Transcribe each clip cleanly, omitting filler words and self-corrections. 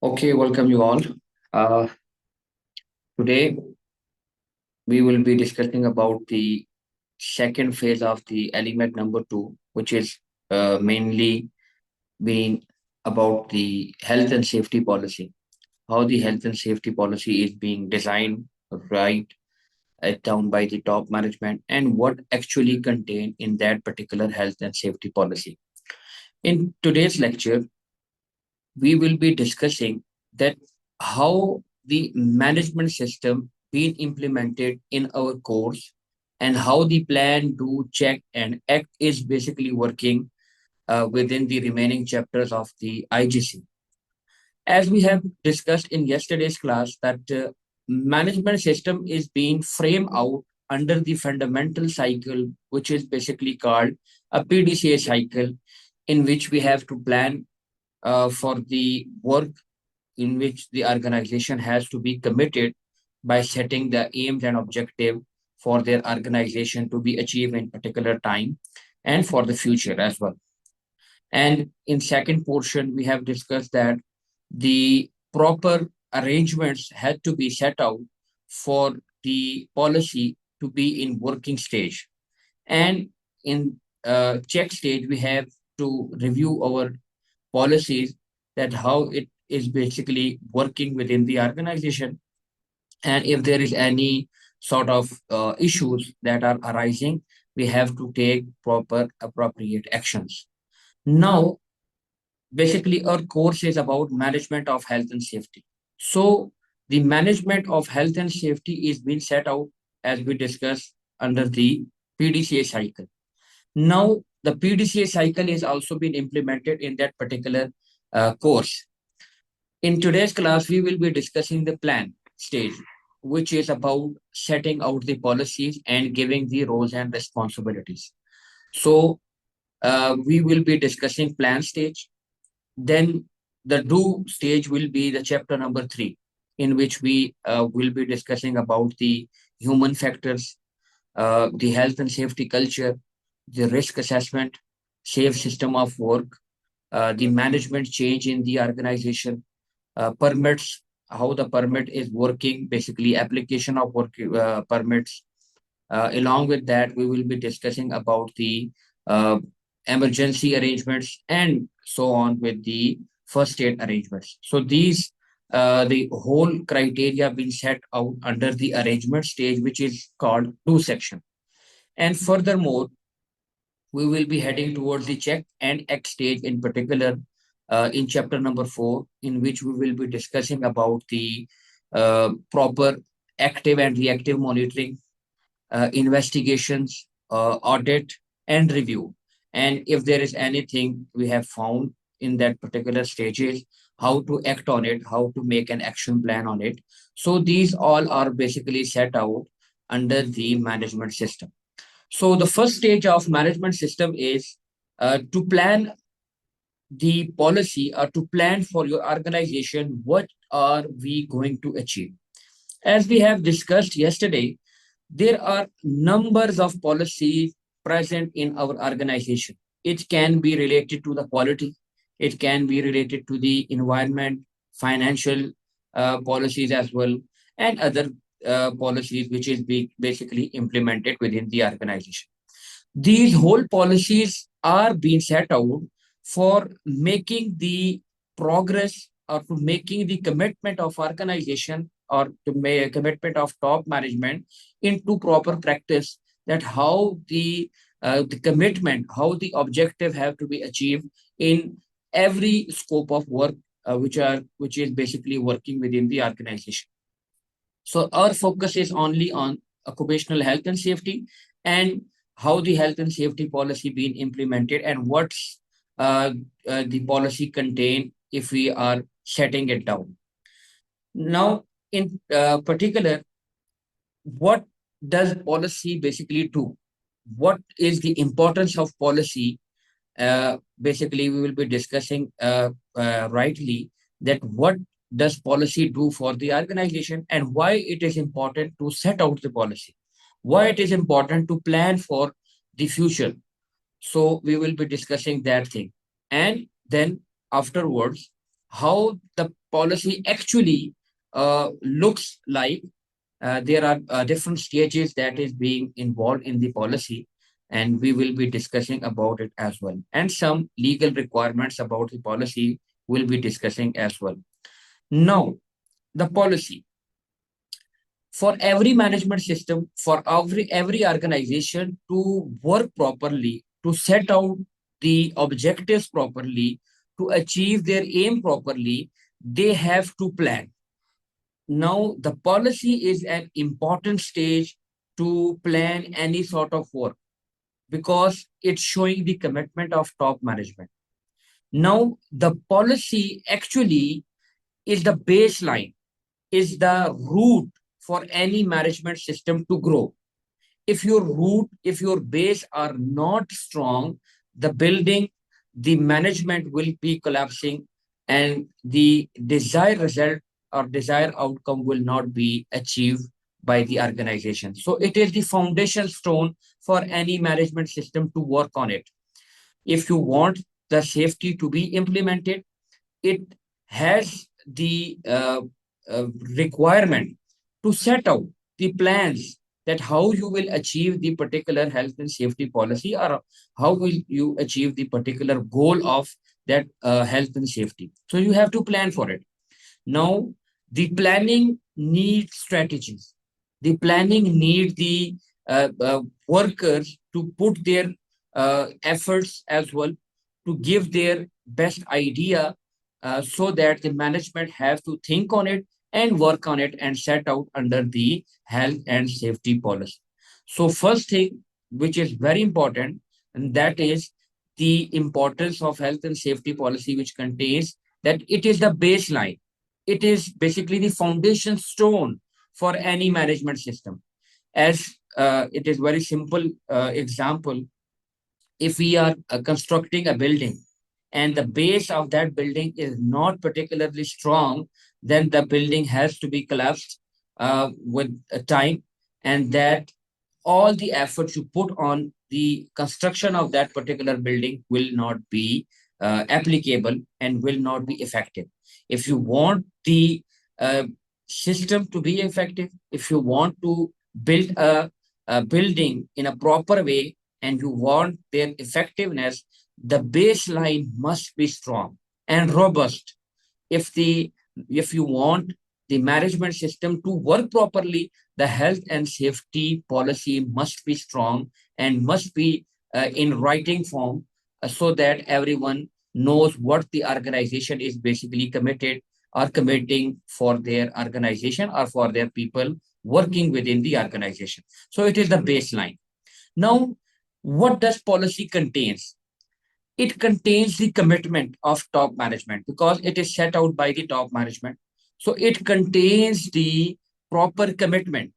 Okay, welcome you all. Uh, Today we will be discussing about the second phase of the element number two, which is mainly being about the health and safety policy. How the health and safety policy is being designed, right, down by the top management, and what actually contained in that particular health and safety policy. In today's lecture, we will be discussing that how the management system being implemented in our course and how the plan, do, check, and act is basically working within the remaining chapters of the IGC. As we have discussed in yesterday's class, that management system is being framed out under the fundamental cycle, which is basically called a PDCA cycle, in which we have to plan for the work in which the organization has to be committed by setting the aims and objective for their organization to be achieved in particular time and for the future as well. And in second portion, we have discussed that the proper arrangements had to be set out for the policy to be in working stage. And in check stage, we have to review our policies, that how it is basically working within the organization, and if there is any sort of issues that are arising, we have to take proper appropriate actions. Now basically our course is about management of health and safety. So the management of health and safety is being set out as we discussed under the PDCA cycle. Now the PDCA cycle is also been implemented in that particular course. In today's class, we will be discussing the plan stage, which is about setting out the policies and giving the roles and responsibilities. So, we will be discussing plan stage. Then, the do stage will be the chapter number three, in which we will be discussing about the human factors, the health and safety culture, the risk assessment, safe system of work, the management change in the organization, permits, how the permit is working, basically application of work permits. Along with that, we will be discussing about the uh, emergency arrangements and so on with the first aid arrangements. So these the whole criteria being set out under the arrangement stage, which is called do section. And furthermore, we will be heading towards the check and act stage in particular in chapter number four, in which we will be discussing about the proper active and reactive monitoring, investigations, audit, and review. And if there is anything we have found in that particular stages, how to act on it, how to make an action plan on it. So these all are basically set out under the management system. So the first stage of management system is to plan the policy or to plan for your organization. What are we going to achieve? As we have discussed yesterday, there are numbers of policies present in our organization. It can be related to the quality, it can be related to the environment, financial policies as well, and other policies which is basically implemented within the organization. These whole policies are being set out for making the progress or to making the commitment of organization or to make a commitment of top management into proper practice, that how the commitment, how the objective have to be achieved in every scope of work which is basically working within the organization. So our focus is only on occupational health and safety, and how the health and safety policy being implemented, and what's the policy contain if we are setting it down. Now, in particular, what does policy basically do? What is the importance of policy? Basically, we will be discussing rightly that what does policy do for the organization and why it is important to set out the policy, why it is important to plan for the future. So we will be discussing that thing. And then afterwards, how the policy actually looks like. There are different stages that is being involved in the policy, and we will be discussing about it as well. And some legal requirements about the policy will be discussing as well. Now, the policy for every management system, for every organization to work properly, to set out the objectives properly, to achieve their aim properly, they have to plan. Now, the policy is an important stage to plan any sort of work because it's showing the commitment of top management. Now, the policy actually is the baseline, is the root for any management system to grow. If your root, if your base are not strong, the building, the management will be collapsing, and the desired result or desired outcome will not be achieved by the organization. So it is the foundation stone for any management system to work on it. If you want the safety to be implemented, it has the requirement to set out the plans that how you will achieve the particular health and safety policy, or how will you achieve the particular goal of that health and safety. So you have to plan for it. Now, the planning needs strategies. The planning need the workers to put their efforts as well, to give their best idea, so that the management have to think on it and work on it and set out under the health and safety policy. So first thing, which is very important, and that is the importance of health and safety policy, which contains that it is the baseline. It is basically the foundation stone for any management system. As it is very simple example, if we are constructing a building and the base of that building is not particularly strong, then the building has to be collapsed with time, and that all the efforts you put on the construction of that particular building will not be applicable and will not be effective. If you want the uh, system to be effective, if you want to build a building in a proper way and you want their effectiveness, the baseline must be strong and robust. If the if you want the management system to work properly, the health and safety policy must be strong and must be in writing form, so that everyone knows what the organization is basically committed or committing for their organization or for their people working within the organization. So it is the baseline. Now, what does policy contains? It contains the commitment of top management because it is set out by the top management. So it contains the proper commitment.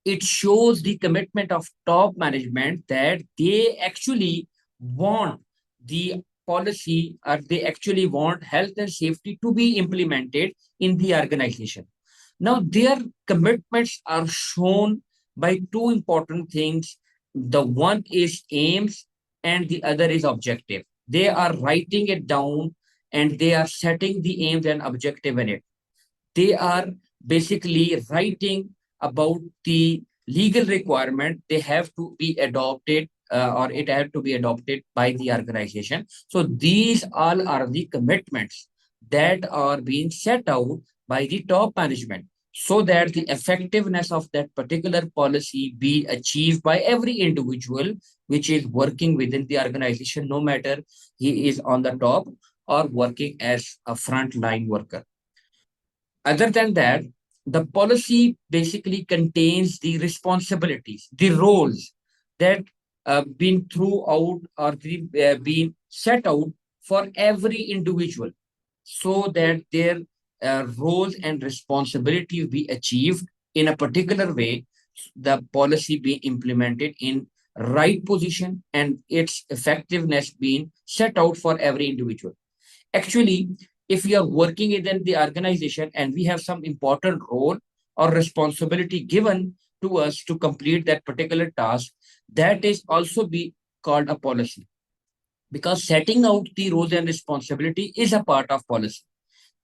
It shows the commitment of top management that they actually want the policy, or they actually want health and safety to be implemented in the organization. Now, their commitments are shown by two important things. The one is aims and the other is objective. They are writing it down and they are setting the aims and objective in it. They are basically writing about the legal requirement they have to be adopted, or it have to be adopted by the organization. So these all are the commitments that are being set out by the top management, so that the effectiveness of that particular policy be achieved by every individual which is working within the organization, no matter he is on the top or working as a frontline worker. Other than that, the policy basically contains the responsibilities, the roles that been throughout or been set out for every individual, so that their roles and responsibilities be achieved in a particular way, the policy being implemented in right position and its effectiveness being set out for every individual. Actually, if we are working within the organization and we have some important role or responsibility given to us to complete that particular task, that is also be called a policy, because setting out the roles and responsibility is a part of policy.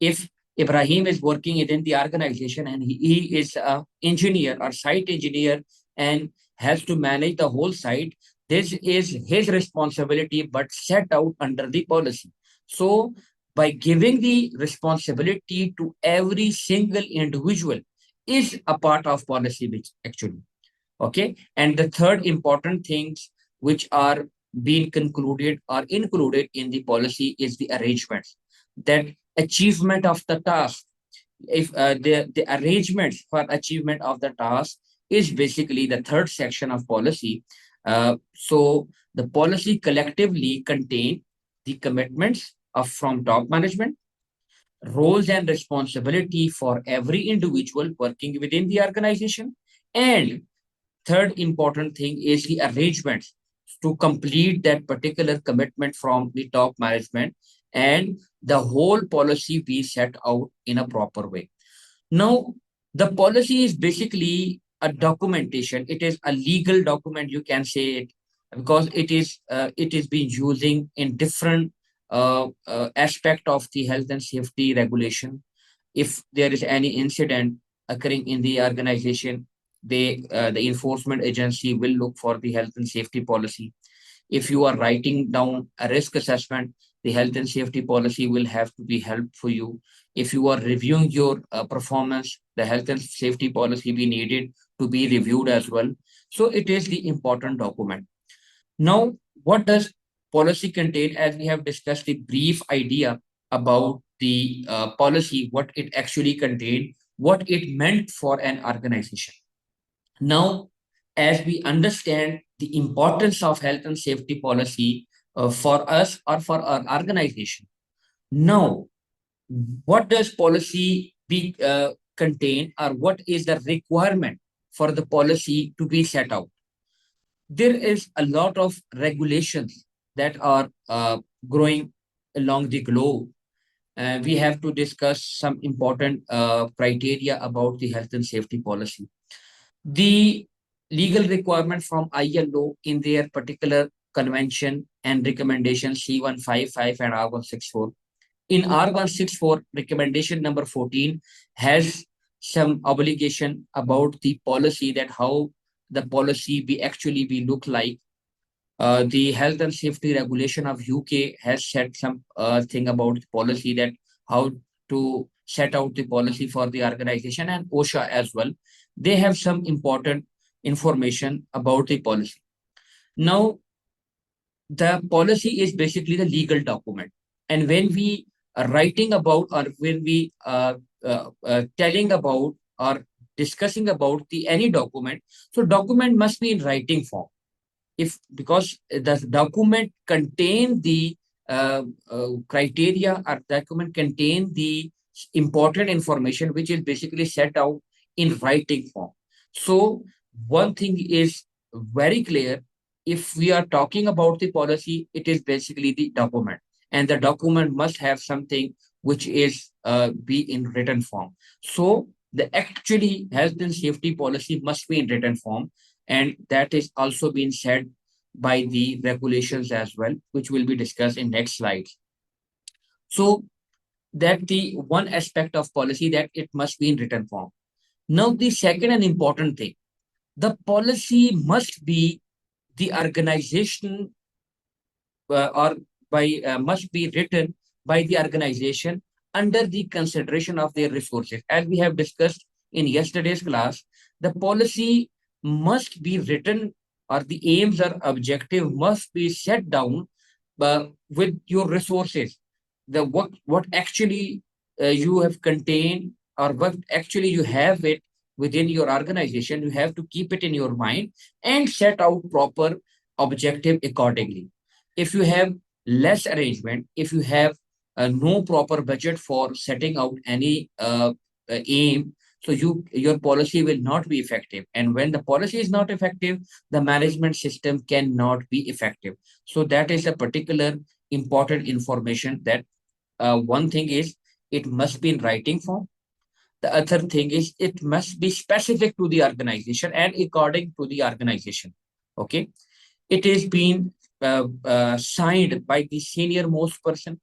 If Ibrahim is working within the organization and he is an engineer or site engineer and has to manage the whole site, this is his responsibility, but set out under the policy. So, by giving the responsibility to every single individual is a part of policy, which actually. Okay. And the third important things which are being concluded or included in the policy is the arrangements, that achievement of the task. If the arrangements for achievement of the task is basically the third section of policy. So the policy collectively contain the commitments of from top management, roles and responsibility for every individual working within the organization, and third important thing is the arrangements to complete that particular commitment from the top management, and the whole policy be set out in a proper way. Now, the policy is basically a documentation. It is a legal document, you can say it, because it is being using in different aspect of the health and safety regulation. If there is any incident occurring in the organization, the enforcement agency will look for the health and safety policy. If you are writing down a risk assessment, the health and safety policy will have to be helped for you. If you are reviewing your performance, the health and safety policy be needed to be reviewed as well. So it is the important document. Now, what does policy contain? As we have discussed the brief idea about the policy, what it actually contained, what it meant for an organization. Now, as we understand the importance of health and safety policy for us or for our organization, now, what does policy be contain, or what is the requirement for the policy to be set out? There is a lot of regulations that are growing along the globe. We have to discuss some important criteria about the health and safety policy. The legal requirement from ILO in their particular convention and recommendation C155 and R164. In R164, recommendation number 14 has some obligation about the policy, that how the policy be actually be look like. The health and safety regulation of UK has set some thing about the policy, that how to set out the policy for the organization, and OSHA as well. They have some important information about the policy. Now, the policy is basically the legal document. And when we are writing about, or when we are telling about or discussing about the any document, so document must be in writing form. If because the document contain the criteria, or document contain the important information which is basically set out in writing form. So one thing is very clear: if we are talking about the policy, it is basically the document, and the document must have something which is be in written form. So the actually health and safety policy must be in written form, and that is also being said by the regulations as well, which will be discussed in next slides. So that the one aspect of policy, that it must be in written form. Now, the second and important thing, the policy must be the organization or by must be written by the organization under the consideration of their resources. As we have discussed in yesterday's class, the policy must be written, or the aims or objective must be set down with your resources. The what actually you have contained, or what actually you have it within your organization, you have to keep it in your mind and set out proper objective accordingly. If you have less arrangement, if you have no proper budget for setting out any aim, so your policy will not be effective. And when the policy is not effective, the management system cannot be effective. So that is a particular important information, that one thing is it must be in writing form. The other thing is it must be specific to the organization and according to the organization. Okay. It is being signed by the senior most person,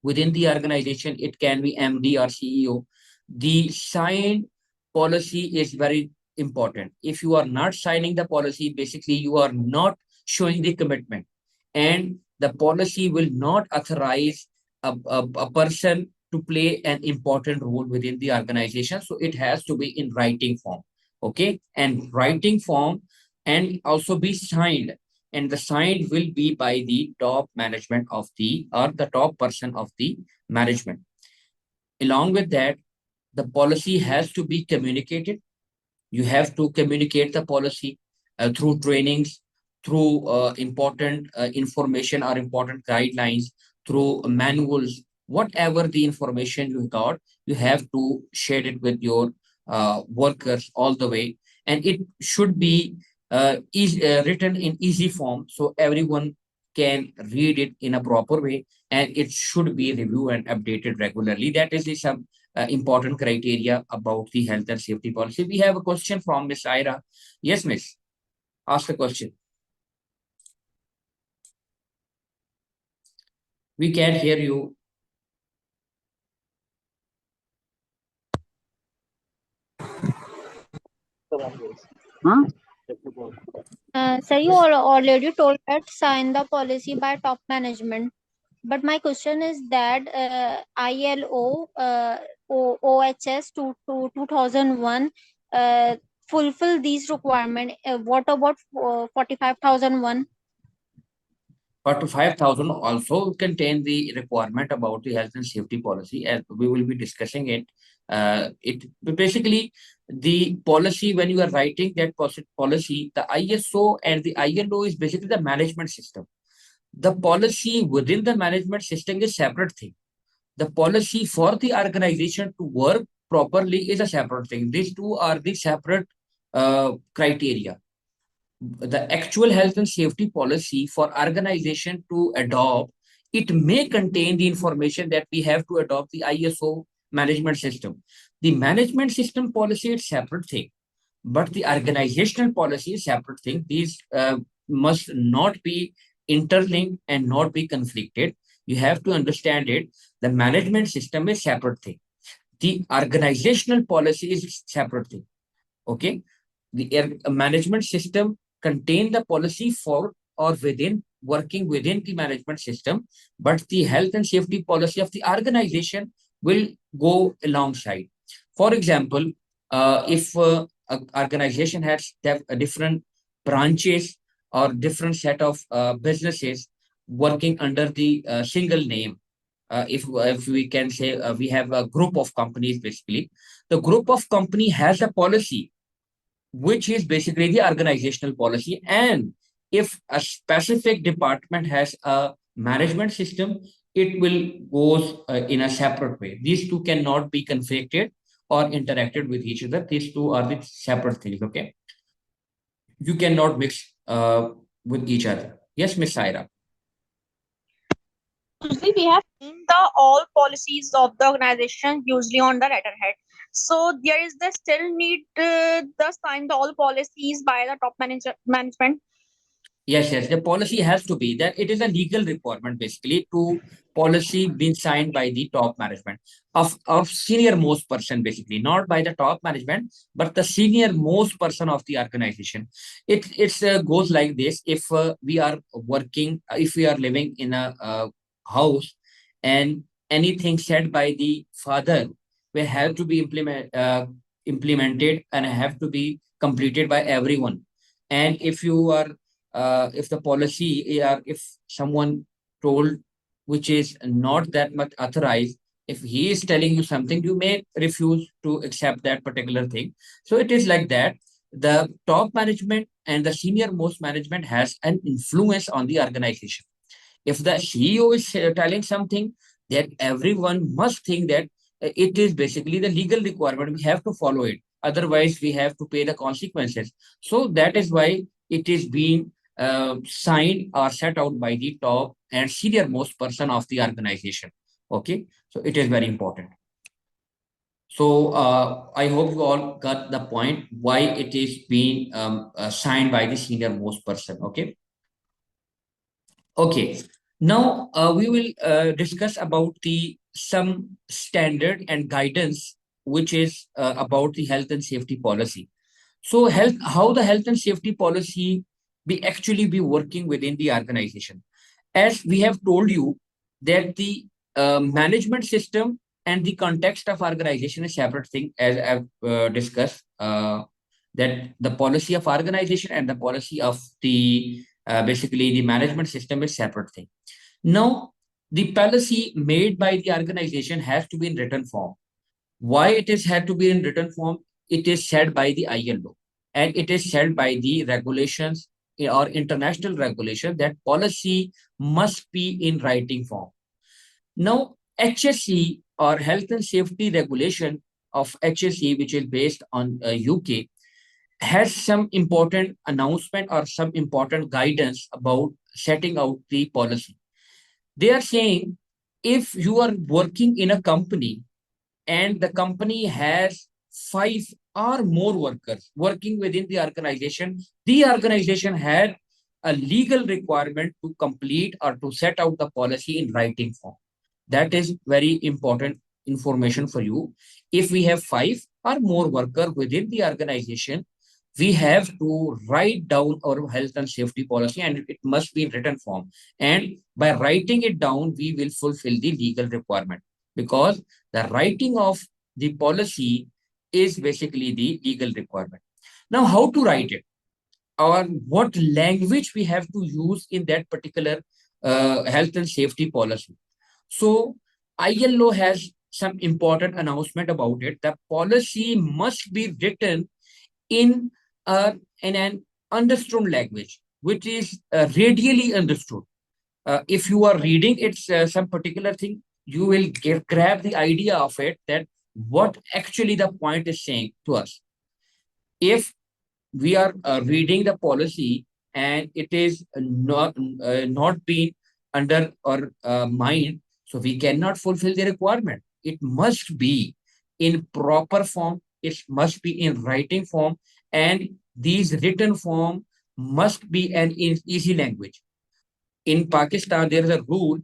within the organization, it can be MD or CEO. The signed policy is very important. If you are not signing the policy, basically you are not showing the commitment, and the policy will not authorize a person to play an important role within the organization. So it has to be in writing form. Okay, and writing form, and also be signed, and the sign will be by the top management of the, or the top person of the management. Along with that, the policy has to be communicated. You have to communicate the policy through trainings, through important information or important guidelines, through manuals, whatever the information you got, you have to share it with your workers all the way. And it should be written in easy form so everyone can read it in a proper way, and it should be reviewed and updated regularly. That is the some important criteria about the health and safety policy. We have a question from Miss Ira. Yes, Miss. Ask the question. We can't hear you. Huh? Sir, you already told that sign the policy by top management. But my question is that ILO OHS 2001 uh, fulfill these requirements. What about 45,001? 45,000 also contain the requirement about the health and safety policy, as we will be discussing it. It basically, the policy, when you are writing that policy, the ISO and the ILO is basically the management system. The policy within the management system is separate thing. The policy for the organization to work properly is a separate thing. These two are the separate criteria. The actual health and safety policy for organization to adopt, it may contain the information that we have to adopt the ISO management system. The management system policy is separate thing, but the organizational policy is separate thing. These must not be interlinked and not be conflicted. You have to understand it. The management system is separate thing. The organizational policy is separate thing. Okay, the management system contain the policy for or within working within the management system, but the health and safety policy of the organization will go alongside. For example, if an organization has different branches or different set of businesses working under the single name, if we can say we have a group of companies, basically the group of company has a policy which is basically the organizational policy. And if a specific department has a management system, it will goes in a separate way. These two cannot be conflicted or interacted with each other. These two are the separate things. Okay, you cannot mix with each other. Yes, Miss Saira. Usually we have seen the all policies of the organization usually on the letterhead. So there is the still need the sign the all policies by the top management. Yes, yes. The policy has to be that it is a legal requirement, basically, to policy being signed by the top management of senior most person, basically, not by the top management, but the senior most person of the organization. It goes like this: if we are working, if we are living in a house, and anything said by the father will have to be implemented and have to be completed by everyone. And if the policy, or if someone told which is not that much authorized, if he is telling you something, you may refuse to accept that particular thing. So it is like that. The top management and the senior most management has an influence on the organization. If the CEO is telling something, that everyone must think that it is basically the legal requirement. We have to follow it. Otherwise, we have to pay the consequences. So that is why it is being signed or set out by the top and senior most person of the organization. Okay, so it is very important. So I hope you all got the point why it is being signed by the senior most person. Okay. Okay. Now we will discuss about the some standard and guidance which is about the health and safety policy. So how the health and safety policy be actually be working within the organization. As we have told you that the management system and the context of organization is separate thing, as I've discussed, that the policy of organization and the policy of the basically the management system is separate thing. Now, the policy made by the organization has to be in written form. Why it is had to be in written form? It is said by the ILO and it is said by the regulations or international regulation that policy must be in writing form. Now, HSE or Health and Safety Regulation of HSE, which is based on UK, has some important announcement or some important guidance about setting out the policy. They are saying if you are working in a company and the company has 5 or more workers working within the organization had a legal requirement to complete or to set out the policy in writing form. That is very important information for you. If we have 5 or more workers within the organization, we have to write down our health and safety policy and it must be in written form. And by writing it down, we will fulfill the legal requirement because the writing of the policy is basically the legal requirement. Now, how to write it or what language we have to use in that particular health and safety policy. So, ILO has some important announcement about it. The policy must be written in in an understood language, which is radially understood. If you are reading it's some particular thing, you will grab the idea of it that what actually the point is saying to us. If we are reading the policy and it is not being under our mind, so we cannot fulfill the requirement. It must be in proper form, it must be in writing form, and these written form must be an easy language. In Pakistan there is a rule,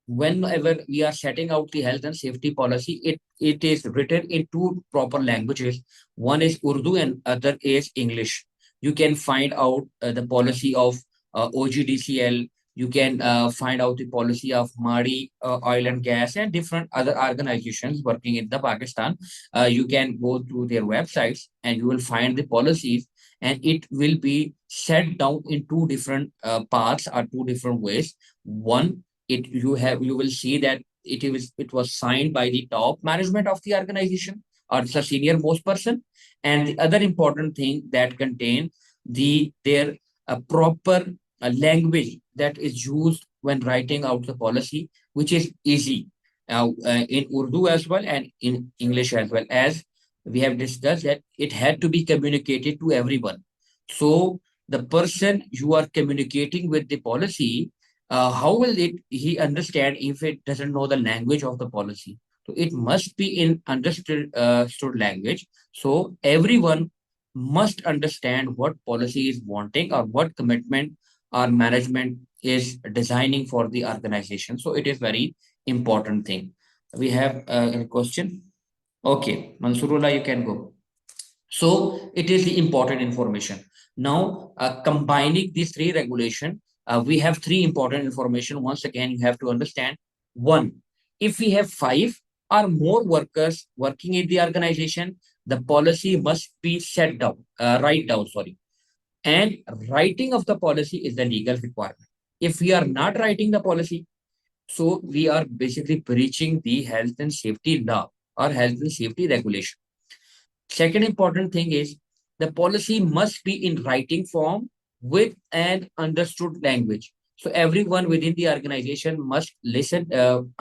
whenever we are setting out the health and safety policy, it is written in 2 proper languages. One is Urdu and other is English. You can find out the policy of OGDCL. You can find out the policy of Madi Oil and Gas and different other organizations working in the Pakistan. You can go to their websites and you will find the policies and it will be set down in 2 different parts or 2 different ways. One, you will see that it was signed by the top management of the organization or the senior most person, and the other important thing that contain their proper language that is used when writing out the policy, which is easy in Urdu as well and in English as well. As we have discussed that it had to be communicated to everyone, so the person you are communicating with the policy, how will he understand if it doesn't know the language of the policy? So it must be in understood language. So everyone must understand what policy is wanting or what commitment our management is designing for the organization. So it is very important thing. We have a question. Okay, Mansurullah, you can go. So it is the important information. Now, combining these 3 regulation, we have 3 important information. Once again, you have to understand. One, if we have 5 or more workers working in the organization, the policy must be set down, write down, sorry. And writing of the policy is the legal requirement. If we are not writing the policy, so we are basically breaching the health and safety law or health and safety regulation. Second important thing is the policy must be in writing form with an understood language. So everyone within the organization must listen,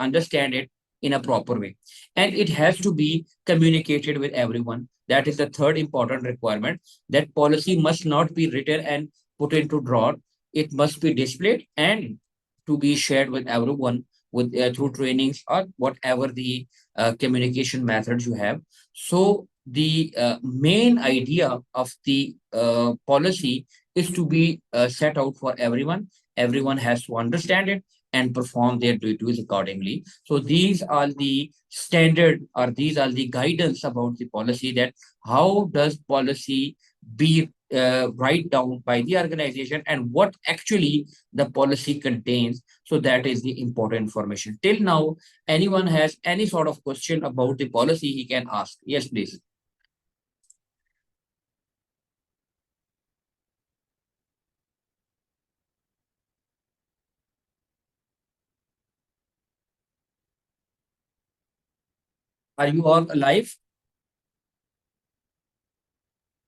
understand it in a proper way. And it has to be communicated with everyone. That is the third important requirement. That policy must not be written and put into drawer. It must be displayed and to be shared with everyone with through trainings or whatever the communication methods you have. So the main idea of the policy is to be set out for everyone. Everyone has to understand it and perform their duties accordingly. So these are the standard, or these are the guidance about the policy, that how does policy be write down by the organization, and what actually the policy contains. So that is the important information. Till now, anyone has any sort of question about the policy, he can ask. Yes, please. Are you all alive?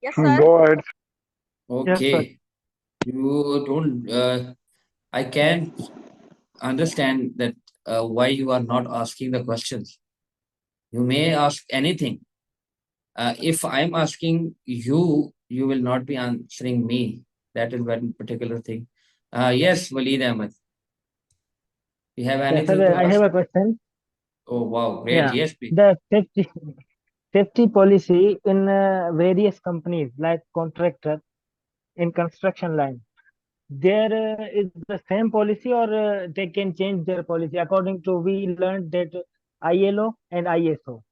Yes, sir. Go ahead. Yes, sir. Okay. You don't, I can understand that why you are not asking the questions. You may ask anything. If I'm asking you, you will not be answering me. That is one particular thing. Yes, Waleed Ahmed. You have Yes, anything sir. to I have ask? a question. Oh, wow, great. Yeah, Yes, please. the safety policy in various companies like contractor in construction line. There is the same policy, or they can change their policy according to we learned that ILO and ISO.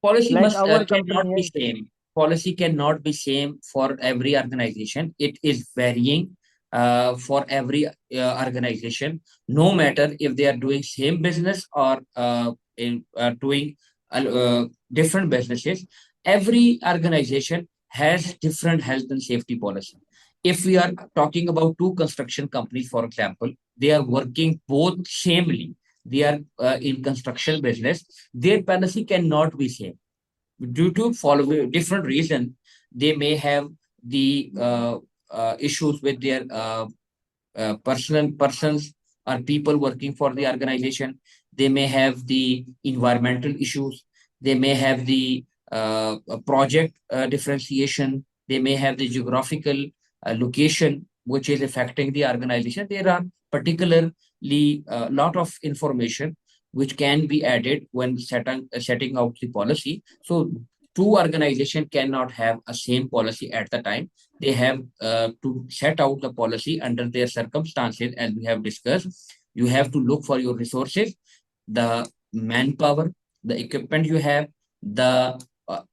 Policy Like must our cannot company be has, same. Policy cannot be same for every organization. It is varying for every organization, no matter if they are doing same business or doing different businesses. Every organization has different health and safety policy. If we are talking about two construction companies, for example, they are working both samely. They are in construction business. Their policy cannot be same due to following different reason. They may have the issues with their personal persons or people working for the organization. They may have the environmental issues. They may have the project differentiation. They may have the geographical location which is affecting the organization. There are particularly a lot of information which can be added when setting out the policy. So two organizations cannot have a same policy at the time. They have to set out the policy under their circumstances, as we have discussed. You have to look for your resources, the manpower, the equipment you have, the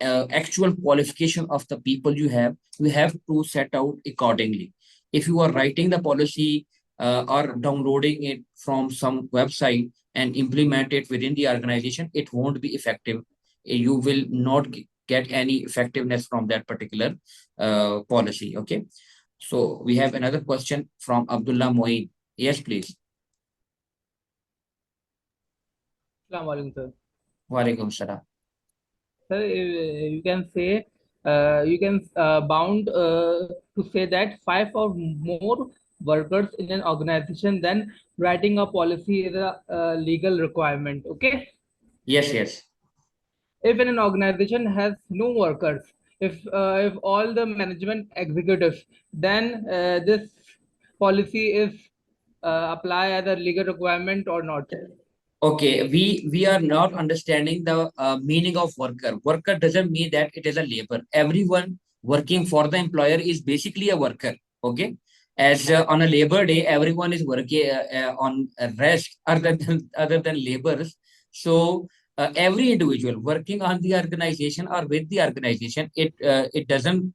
actual qualification of the people you have. You have to set out accordingly. If you are writing the policy or downloading it from some website and implement it within the organization, it won't be effective. You will not get any effectiveness from that particular policy. Okay. So we have another question from Abdullah Moeen. Yes, please. Assalamu alaikum, sir. Walaikum salam. Sir, you can say you can bound to say that five or more workers in an organization, then writing a policy is a legal requirement. Okay. Yes, yes. If in an organization has no workers, if all the management executives, then this policy is apply as a legal requirement or not. Okay, we are not understanding the meaning of worker. Worker doesn't mean that it is a labor. Everyone working for the employer is basically a worker. Okay, as on a labor day, everyone is working on a rest other than laborers. So every individual working on the organization or with the organization, it doesn't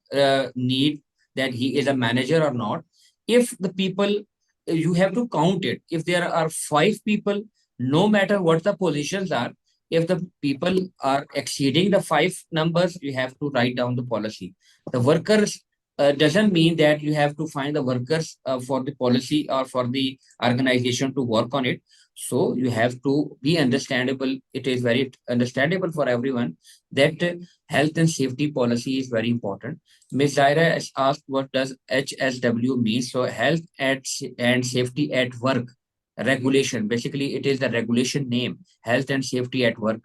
need that he is a manager or not. If the people, you have to count it. If there are five people, no matter what the positions are, if the people are exceeding the five numbers, you have to write down the policy. The workers doesn't mean that you have to find the workers for the policy or for the organization to work on it. So you have to be understandable. It is very understandable for everyone that health and safety policy is very important. Ms. Zaira has asked, what does HSW mean? So health and safety at work regulation. Basically, it is the regulation name, health and safety at work.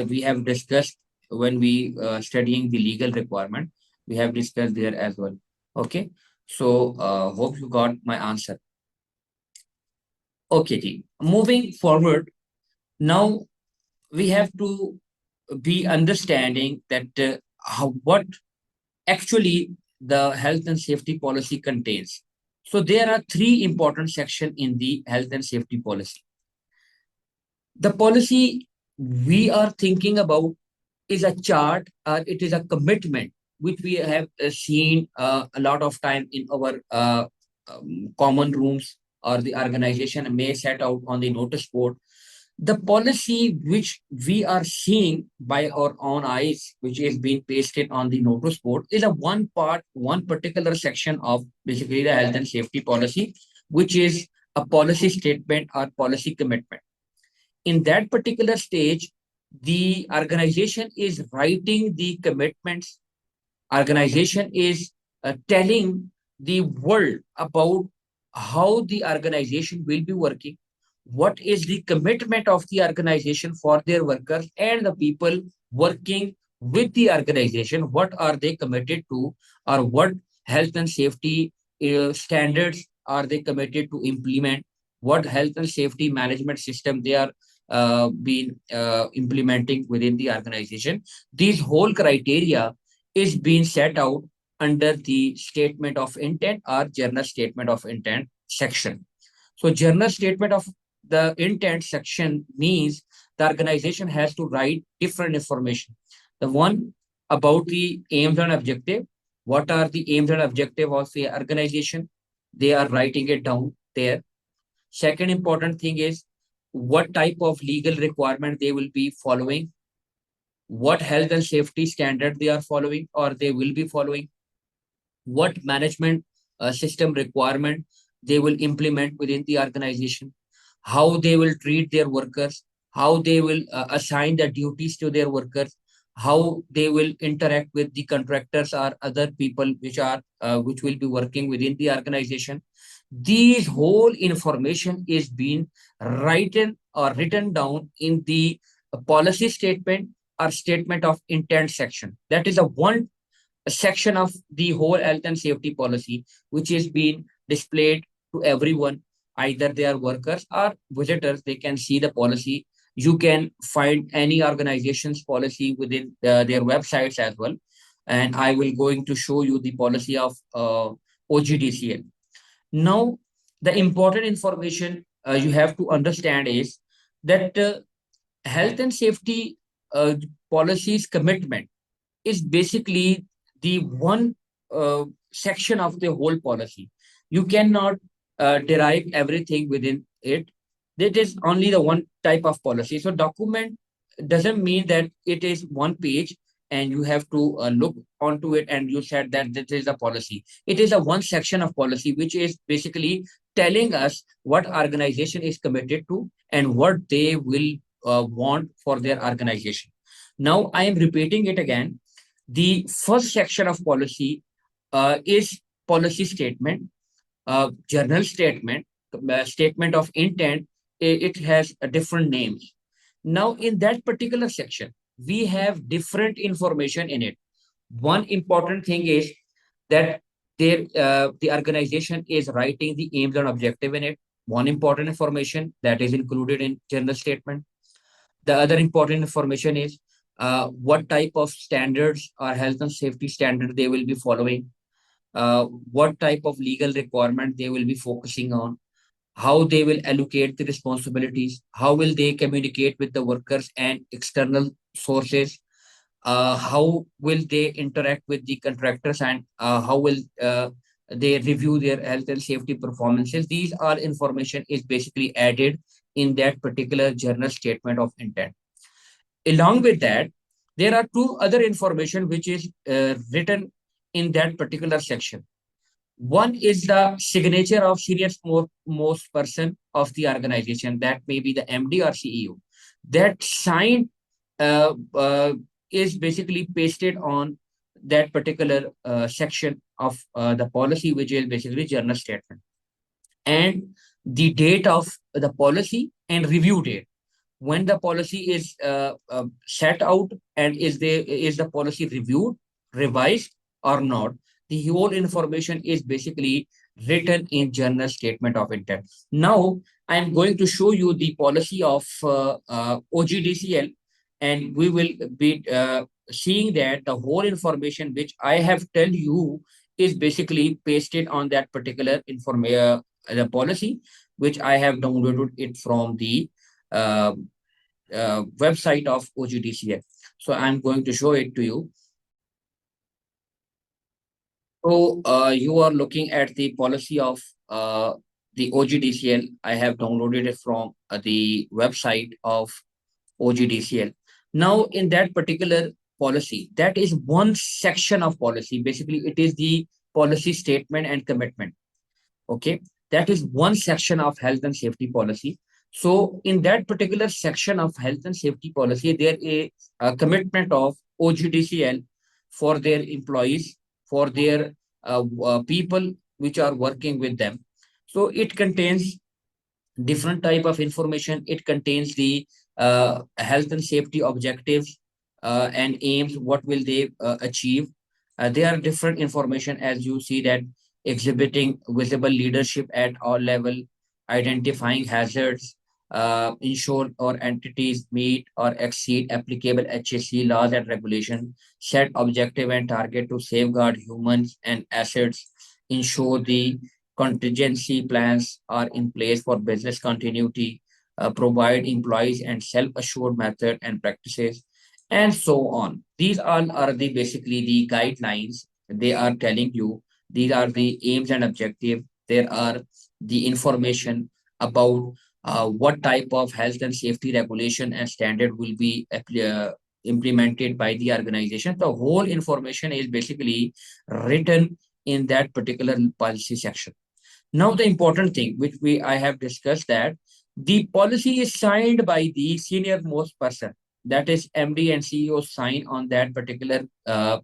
We have discussed when we studying the legal requirement. We have discussed there as well. Okay. So hope you got my answer. Okay, Ji. Moving forward, now we have to be understanding that what actually the health and safety policy contains. So there are three important sections in the health and safety policy. The policy we are thinking about is a chart or it is a commitment which we have seen a lot of time in our common rooms, or the organization may set out on the notice board. The policy which we are seeing by our own eyes, which is being pasted on the notice board, is a one part, one particular section of basically the health and safety policy, which is a policy statement or policy commitment. In that particular stage, the organization is writing the commitments. Organization is telling the world about how the organization will be working, what is the commitment of the organization for their workers and the people working with the organization, what are they committed to, or what health and safety standards are they committed to implement, what health and safety management system they are been implementing within the organization. These whole criteria is being set out under the statement of intent or general statement of intent section. So general statement of the intent section means the organization has to write different information. The one about the aims and objective. What are the aims and objective of the organization? They are writing it down there. Second important thing is what type of legal requirement they will be following, what health and safety standard they are following or they will be following, what management system requirement they will implement within the organization, how they will treat their workers, how they will assign the duties to their workers, how they will interact with the contractors or other people which will be working within the organization. These whole information is being written down in the policy statement or statement of intent section. That is a one section of the whole health and safety policy, which is being displayed to everyone, either they are workers or visitors. They can see the policy. You can find any organization's policy within their websites as well. And I will going to show you the policy of OGDCL. Now, the important information you have to understand is that health and safety policies commitment is basically the one section of the whole policy. You cannot derive everything within it. That is only the one type of policy. So document doesn't mean that it is one page and you have to look onto it and you said that this is a policy. It is a one section of policy which is basically telling us what organization is committed to and what they will want for their organization. Now I am repeating it again. The first section of policy is policy statement, journal statement, statement of intent. It has different names. Now, in that particular section, we have different information in it. One important thing is that the organization is writing the aims and objective in it. One important information that is included in journal statement. The other important information is what type of standards or health and safety standard they will be following, what type of legal requirement they will be focusing on, how they will allocate the responsibilities, how will they communicate with the workers and external sources, how will they interact with the contractors, and how will they review their health and safety performances. These all information is basically added in that particular journal statement of intent. Along with that, there are two other information which is written in that particular section. One is the signature of senior most person of the organization, that may be the MD or CEO. That sign uh, uh, is basically pasted on that particular section of the policy, which is basically journal statement. And the date of the policy and review date when the policy is set out and is the policy reviewed, revised or not. The whole information is basically written in journal statement of intent. Now I'm going to show you the policy of OGDCL, and we will be seeing that the whole information which I have tell you is basically pasted on that particular the policy, which I have downloaded it from the uh, website of OGDCL. So I'm going to show it to you. So you are looking at the policy of the OGDCL. I have downloaded it from the website of OGDCL. Now, in that particular policy, that is one section of policy. Basically, it is the policy statement and commitment. Okay, that is one section of health and safety policy. So, in that particular section of health and safety policy, there is a commitment of OGDCL for their employees, for their people which are working with them. So, it contains different type of information. It contains the health and safety objectives and aims. What will they achieve? There are different information, as you see, that exhibiting visible leadership at all level, identifying hazards, ensure or entities meet or exceed applicable HSC laws and regulations, set objective and target to safeguard humans and assets, ensure the contingency plans are in place for business continuity, provide employees and self-assured method and practices, and so on. These all are the basically the guidelines. They are telling you these are the aims and objectives. There are the information about what type of health and safety regulation and standard will be implemented by the organization. The whole information is basically written in that particular policy section. Now, the important thing which I have discussed, that the policy is signed by the senior most person, that is MD and CEO sign on that particular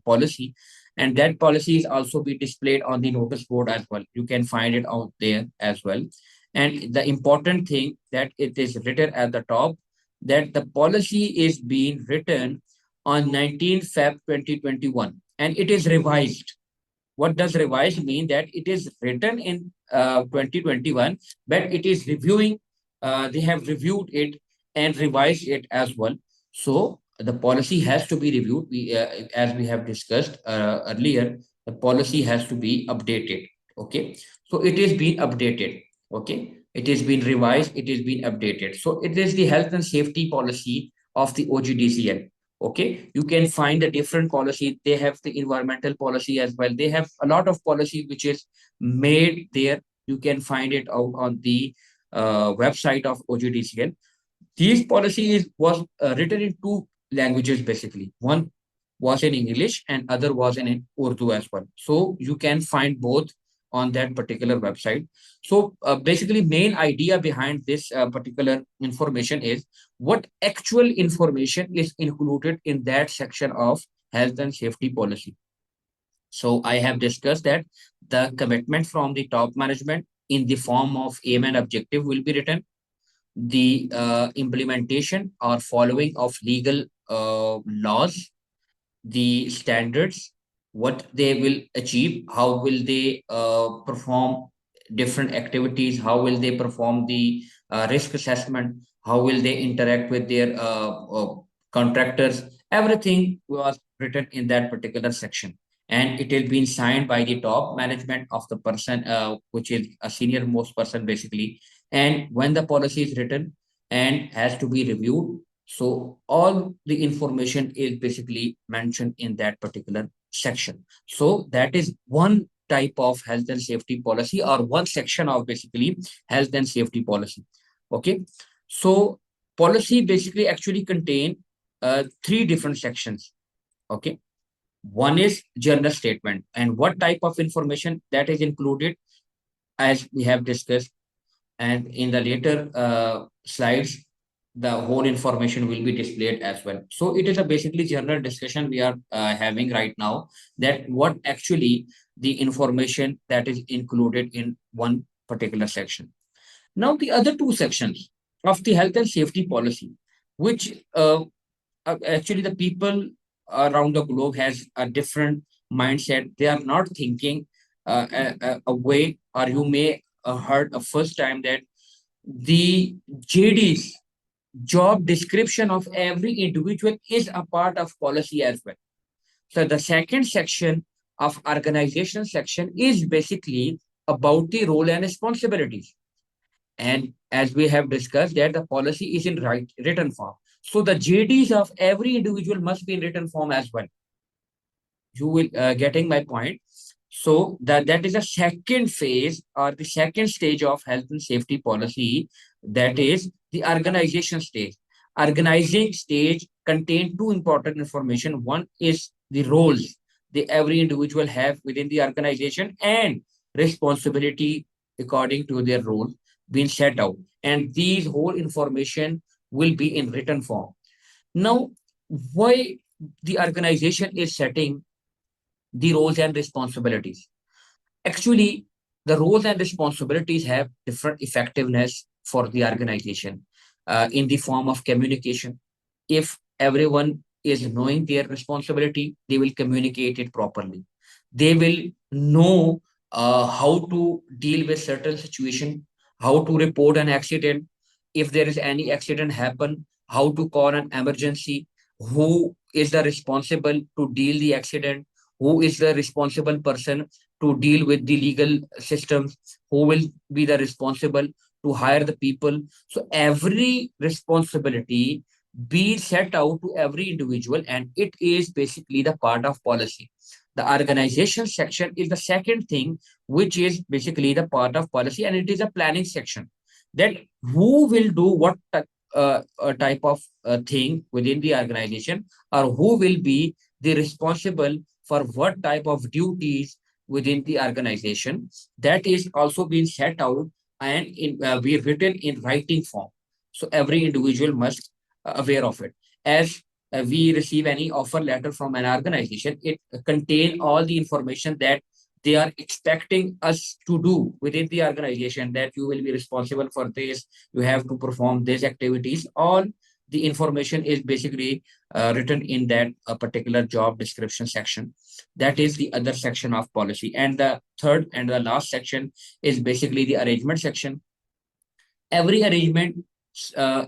policy, and that policy is also be displayed on the notice board as well. You can find it out there as well. And the important thing that it is written at the top, that the policy is being written on 19th Feb 2021 and it is revised. What does revise mean? That it is written in 2021, but it is reviewing, they have reviewed it and revised it as well. So the policy has to be reviewed. As we have discussed earlier, the policy has to be updated. Okay, so it is being updated. Okay, it is being revised, it is being updated. So it is the health and safety policy of the OGDCL. Okay, you can find the different policy. They have the environmental policy as well. They have a lot of policy which is made there. You can find it out on the website of OGDCL. These policies was written in two languages basically. One was in English and other was in Urdu as well. So you can find both on that particular website. So basically main idea behind this particular information is what actual information is included in that section of health and safety policy. So I have discussed that the commitment from the top management in the form of aim and objective will be written. The implementation or following of legal laws, the standards, what they will achieve, how will they perform different activities, how will they perform the risk assessment, how will they interact with their contractors. Everything was written in that particular section. And it has been signed by the top management of the person, which is a senior most person basically. And when the policy is written and has to be reviewed, so all the information is basically mentioned in that particular section. So that is one type of health and safety policy or one section of basically health and safety policy. Okay. So policy basically actually contain three different sections. Okay. One is general statement and what type of information that is included, as we have discussed, and in the later slides the whole information will be displayed as well. So it is a basically general discussion we are having right now, that what actually the information that is included in one particular section. Now the other two sections of the health and safety policy, which actually the people around the globe has a different mindset. They are not thinking a way, or you may heard a first time that the JDs, job description of every individual, is a part of policy as well. So the second section of organization section is basically about the role and responsibilities. And as we have discussed, that the policy is in written form. So the JDs of every individual must be in written form as well. You will getting my point. So that is a second phase or the second stage of health and safety policy, that is the organization stage. Organizing stage contain two important information. One is the roles the every individual have within the organization and responsibility according to their role being set out, and these whole information will be in written form. Now, why the organization is setting the roles and responsibilities? Actually, the roles and responsibilities have different effectiveness for the organization in the form of communication. If everyone is knowing their responsibility, they will communicate it properly. They will know how to deal with certain situation, how to report an accident, if there is any accident happen, how to call an emergency, who is the responsible to deal the accident, who is the responsible person to deal with the legal systems, who will be the responsible to hire the people. So every responsibility be set out to every individual, and it is basically the part of policy. The organization section is the second thing, which is basically the part of policy, and it is a planning section. That who will do what type of thing within the organization, or who will be the responsible for what type of duties within the organization, that is also being set out and be written in writing form. So every individual must aware of it. As we receive any offer letter from an organization, it contain all the information that they are expecting us to do within the organization, that you will be responsible for this, you have to perform these activities. All the information is basically written in that particular job description section. That is the other section of policy. And the third and the last section is basically the arrangement section. Every arrangement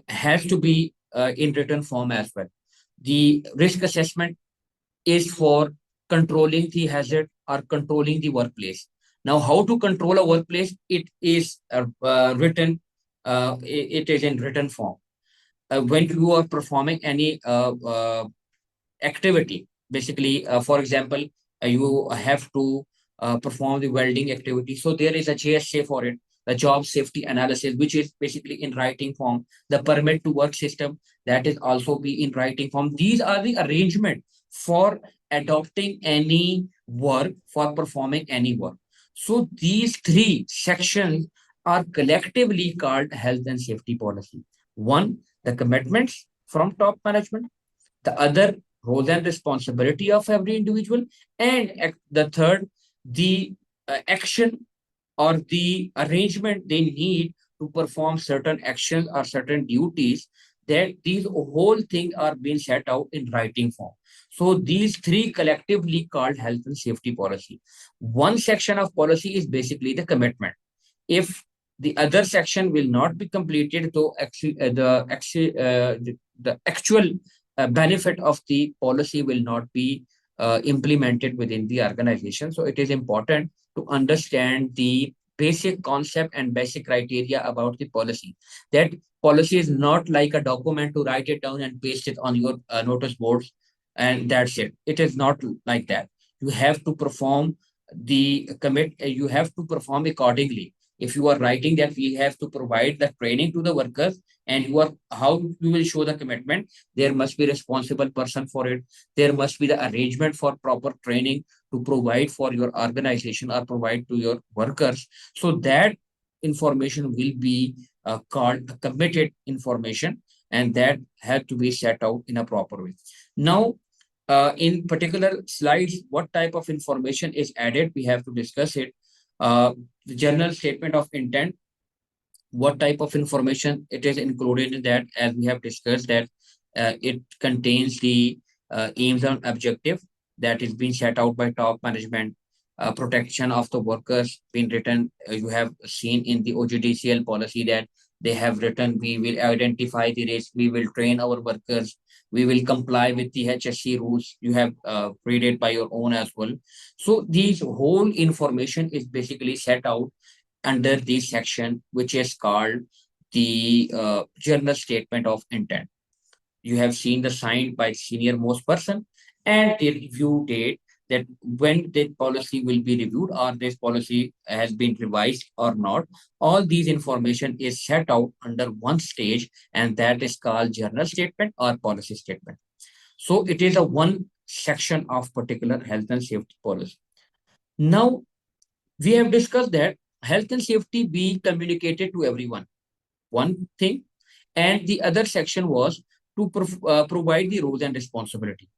has to be in written form as well. The risk assessment is for controlling the hazard or controlling the workplace. Now, how to control a workplace? It is written. It is in written form. When you are performing any activity, basically, for example, you have to perform the welding activity. So there is a JSA for it, the job safety analysis, which is basically in writing form. The permit to work system, that is also be in writing form. These are the arrangement for adopting any work, for performing any work. So these three sections are collectively called health and safety policy. One, the commitments from top management. The other, roles and responsibility of every individual. And the third, the action or the arrangement they need to perform certain actions or certain duties, that these whole things are being set out in writing form. So these three collectively called health and safety policy. One section of policy is basically the commitment. If the other section will not be completed, so actually the actual benefit of the policy will not be implemented within the organization. So it is important to understand the basic concept and basic criteria about the policy. That policy is not like a document to write it down and paste it on your notice boards and that's it. It is not like that. You have to perform the commit. You have to perform accordingly. If you are writing that we have to provide the training to the workers, and you are how you will show the commitment, there must be responsible person for it. There must be the arrangement for proper training to provide for your organization or provide to your workers. So that information will be called committed information, and that had to be set out in a proper way. Now, in particular slides, what type of information is added, we have to discuss it. The general statement of intent, what type of information it is included in that, as we have discussed that it contains the aims and objective that is being set out by top management. Protection of the workers being written. You have seen in the OGDCL policy that They have written, we will identify the risk, we will train our workers, we will comply with the HSC rules. You have read it by your own as well. So these whole information is basically set out under this section, which is called the general statement of intent. You have seen the signed by senior most person and the review date, that when the policy will be reviewed or this policy has been revised or not. All these information is set out under one stage, and that is called journal statement or policy statement. So it is a one section of particular health and safety policy. Now we have discussed that health and safety be communicated to everyone, one thing, and the other section was to provide the roles and responsibility.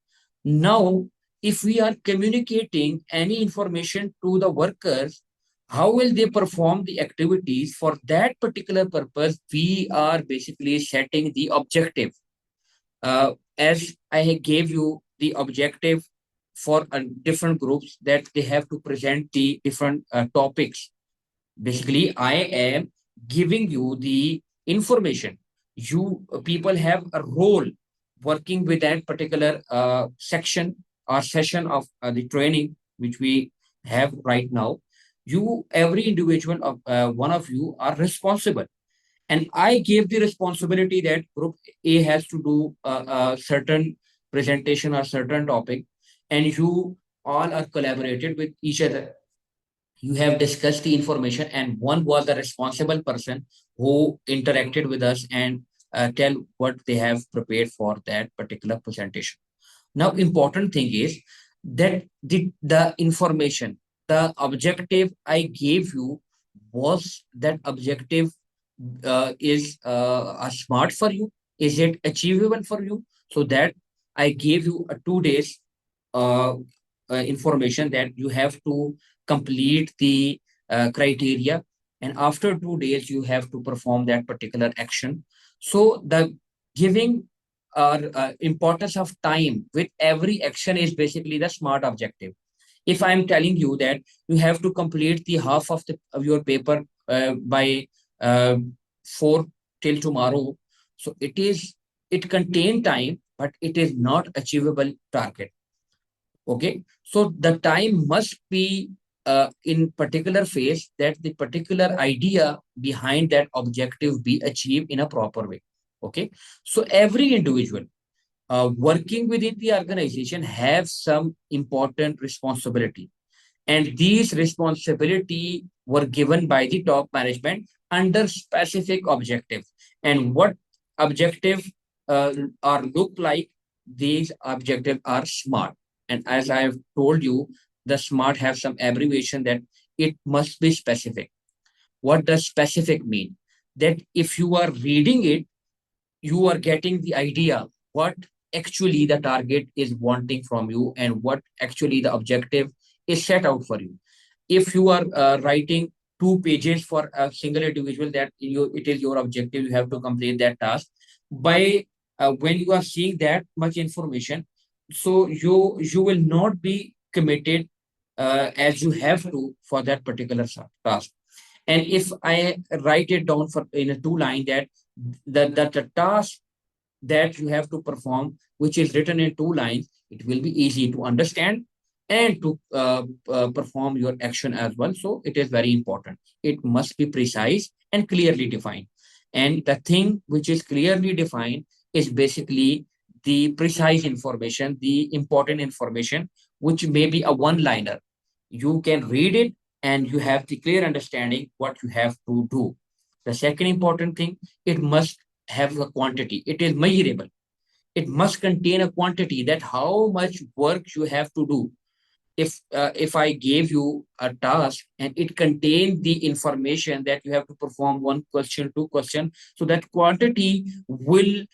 Now, if we are communicating any information to the workers, how will they perform the activities? For that particular purpose, we are basically setting the objective. As I gave you the objective for different groups, that they have to present the different topics. Basically, I am giving you the information. You people have a role working with that particular section or session of the training which we have right now. You, every individual of one of you are responsible, and I gave the responsibility that group A has to do a certain presentation or certain topic, and you all are collaborated with each other. You have discussed the information, and one was the responsible person who interacted with us and tell what they have prepared for that particular presentation. Now, important thing is that the information, the objective I gave you, was that objective is smart for you? Is it achievable for you? So that I gave you a 2 days uh, information that you have to complete the criteria, and after 2 days you have to perform that particular action. So the giving importance of time with every action is basically the smart objective. If I'm telling you that you have to complete the half of your paper by uh, 4 till tomorrow, so it contain time, but it is not achievable target. Okay, so the time must be in particular phase, that the particular idea behind that objective be achieved in a proper way. Okay, so every individual working within the organization have some important responsibility, and these responsibility were given by the top management under specific objective. And what objective are look like? These objectives are SMART, and as I have told you, the SMART have some abbreviation that it must be specific. What does specific mean? That if you are reading it, you are getting the idea what actually the target is wanting from you and what actually the objective is set out for you. If you are writing 2 pages for a single individual, that it is your objective, you have to complete that task by when you are seeing that much information, so you will not be committed as you have to for that particular task. And if I write it down for in a 2 line, that the task that you have to perform, which is written in 2 lines, it will be easy to understand and to perform your action as well. So it is very important. It must be precise and clearly defined. And the thing which is clearly defined is basically the precise information, the important information, which may be a one-liner. You can read it and you have the clear understanding what you have to do. The second important thing, it must have a quantity. It is measurable. It must contain a quantity, that how much work you have to do. If I gave you a task and it contained the information that you have to perform 1 question, 2 question, so that quantity will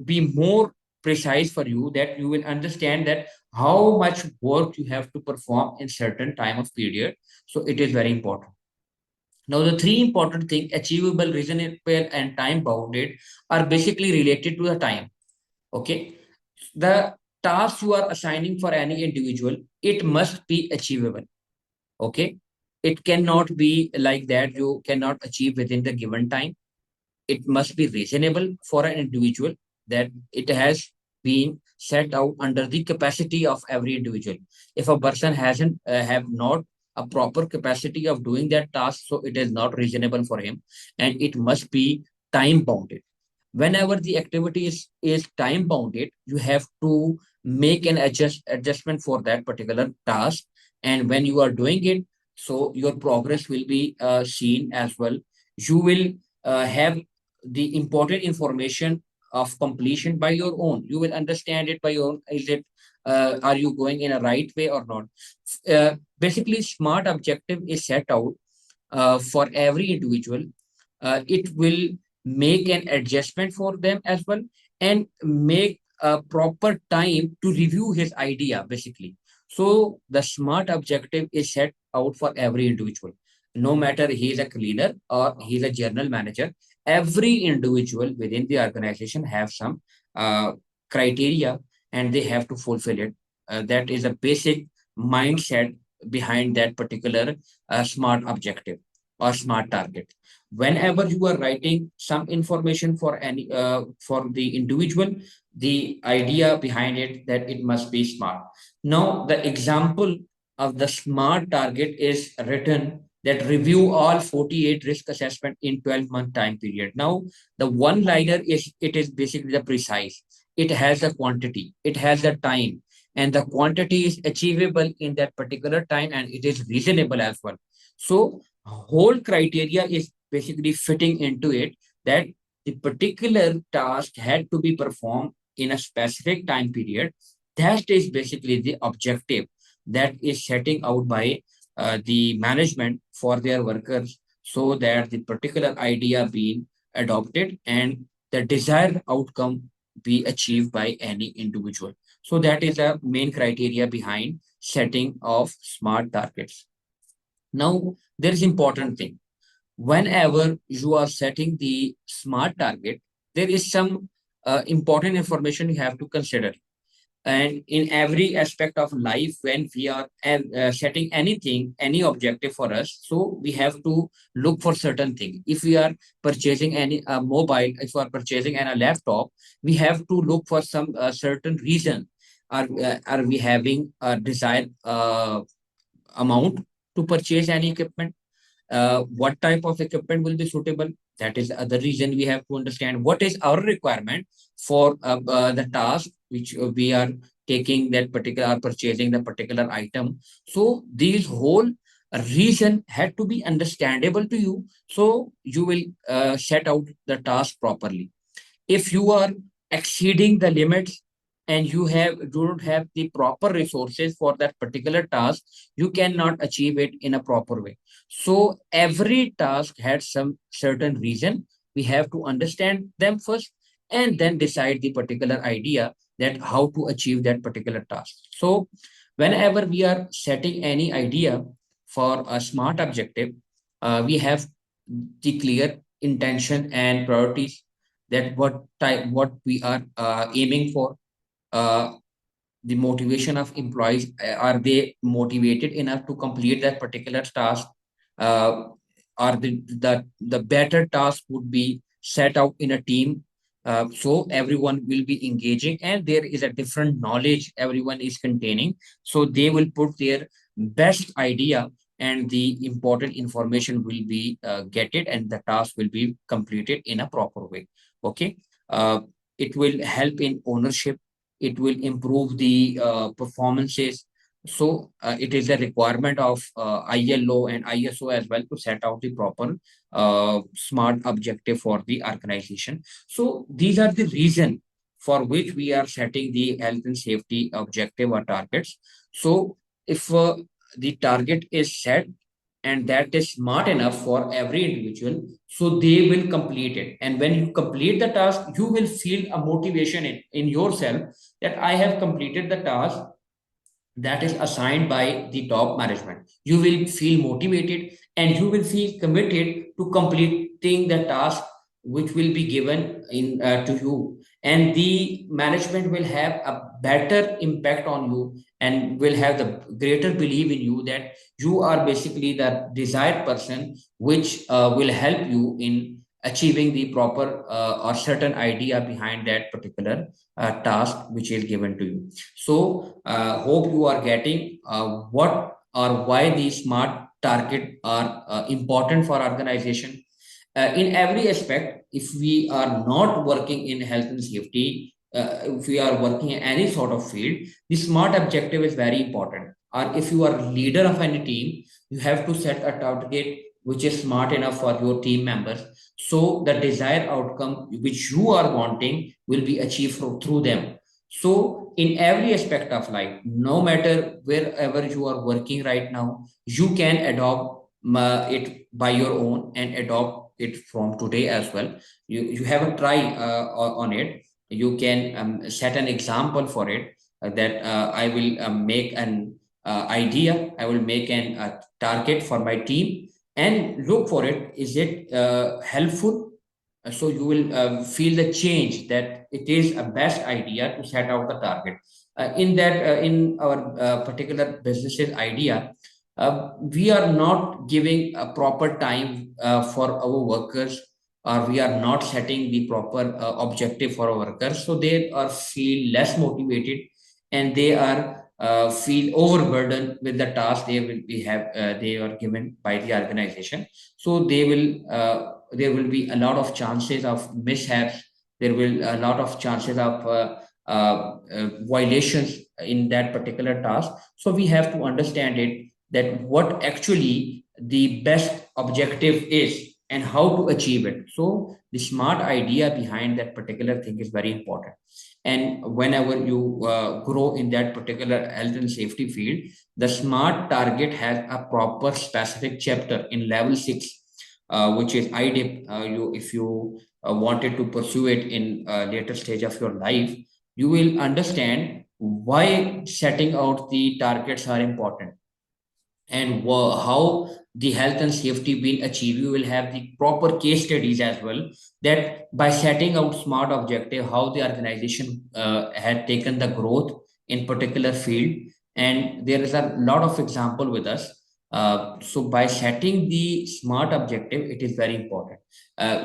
be more precise for you, that you will understand that how much work you have to perform in certain time of period. So it is very important. Now, the three important things, achievable, reasonable, and time bounded, are basically related to the time. Okay. The task you are assigning for any individual, it must be achievable. Okay. It cannot be like that you cannot achieve within the given time. it must be reasonable for an individual, that it has been set out under the capacity of every individual. If a person hasn't have not a proper capacity of doing that task, so it is not reasonable for him, and it must be time bounded. Whenever the activity is time bounded, you have to make an adjustment for that particular task. And when you are doing it, so your progress will be seen as well. You will have the important information of completion by your own. You will understand it by your own. Is it are you going in a right way or not? Basically, smart objective is set out for every individual. It will make an adjustment for them as well, and make a proper time to review his idea basically. So the smart objective is set out for every individual, no matter he is a cleaner or he is a general manager. Every individual within the organization have some criteria, and they have to fulfill it. That is a basic mindset behind that particular smart objective or smart target. Whenever you are writing some information for any for the individual, the idea behind it that it must be smart. Now the example of the smart target is written that review all 48 risk assessment in 12-month time period. Now the one liner is, it is basically the precise, it has a quantity, it has a time, and the quantity is achievable in that particular time, and it is reasonable as well. So whole criteria is basically fitting into it, that the particular task had to be performed in a specific time period. That is basically the objective that is setting out by the management for their workers, so that the particular idea being adopted and the desired outcome be achieved by any individual. So that is the main criteria behind setting of smart targets. Now, there is important thing. Whenever you are setting the smart target, there is some important information you have to consider. And in every aspect of life, when we are setting anything, any objective for us, so we have to look for certain things. If we are purchasing any mobile, if we are purchasing a laptop, we have to look for some certain reason. Are we having a desired amount to purchase any equipment? What type of equipment will be suitable? That is the other reason we have to understand what is our requirement for the task which we are taking that particular, purchasing the particular item. So these whole reason had to be understandable to you. So you will set out the task properly. If you are exceeding the limits and you do not have the proper resources for that particular task, you cannot achieve it in a proper way. So every task has some certain reason. We have to understand them first, and then decide the particular idea that how to achieve that particular task. So whenever we are setting any idea for a smart objective, we have the clear intention and priorities, that what we are aiming for. uh, the motivation of employees, are they motivated enough to complete that particular task? Are the better task would be set out in a team, so everyone will be engaging, and there is a different knowledge everyone is containing, so they will put their best idea, and the important information will be get it, and the task will be completed in a proper way. Okay. It will help in ownership, it will improve the performances. So it is a requirement of ILO and ISO as well to set out the proper smart objective for the organization. So these are the reason for which we are setting the health and safety objective or targets. So if the target is set and that is smart enough for every individual, so they will complete it. And when you complete the task, you will feel a motivation in yourself, that I have completed the task that is assigned by the top management. You will feel motivated and you will feel committed to completing the task which will be given in to you. And the management will have a better impact on you and will have the greater belief in you, that you are basically the desired person which will help you in achieving the proper or certain idea behind that particular task which is given to you. So hope you are getting what or why these smart target are important for organization. In every aspect, if we are not working in health and safety, if we are working in any sort of field, the smart objective is very important. Or if you are leader of any team, you have to set a target which is smart enough for your team members, so the desired outcome which you are wanting will be achieved through them. So in every aspect of life, no matter wherever you are working right now, you can adopt it by your own and adopt it from today as well. You have a try on it. You can set an example for it, that I will make an idea, I will make an target for my team and look for it. Is it helpful? So you will feel the change that it is a best idea to set out the target. In our particular business's idea, we are not giving a proper time for our workers, or we are not setting the proper objective for our workers, so they are feel less motivated, and they are feel overburdened with the task they will be have they are given by the organization. So there will be a lot of chances of mishaps. There will a lot of chances of violations in that particular task. So we have to understand it, that what actually the best objective is and how to achieve it. So the smart idea behind that particular thing is very important. And whenever you grow in that particular health and safety field, the smart target has a proper specific chapter in level 6, which is IDIP. If you wanted to pursue it in a later stage of your life, you will understand why setting out the targets are important, and how the health and safety will achieve. You will have the proper case studies as well, that by setting out smart objective, how the organization had taken the growth in particular field. And there is a lot of example with us. So by setting the smart objective, it is very important.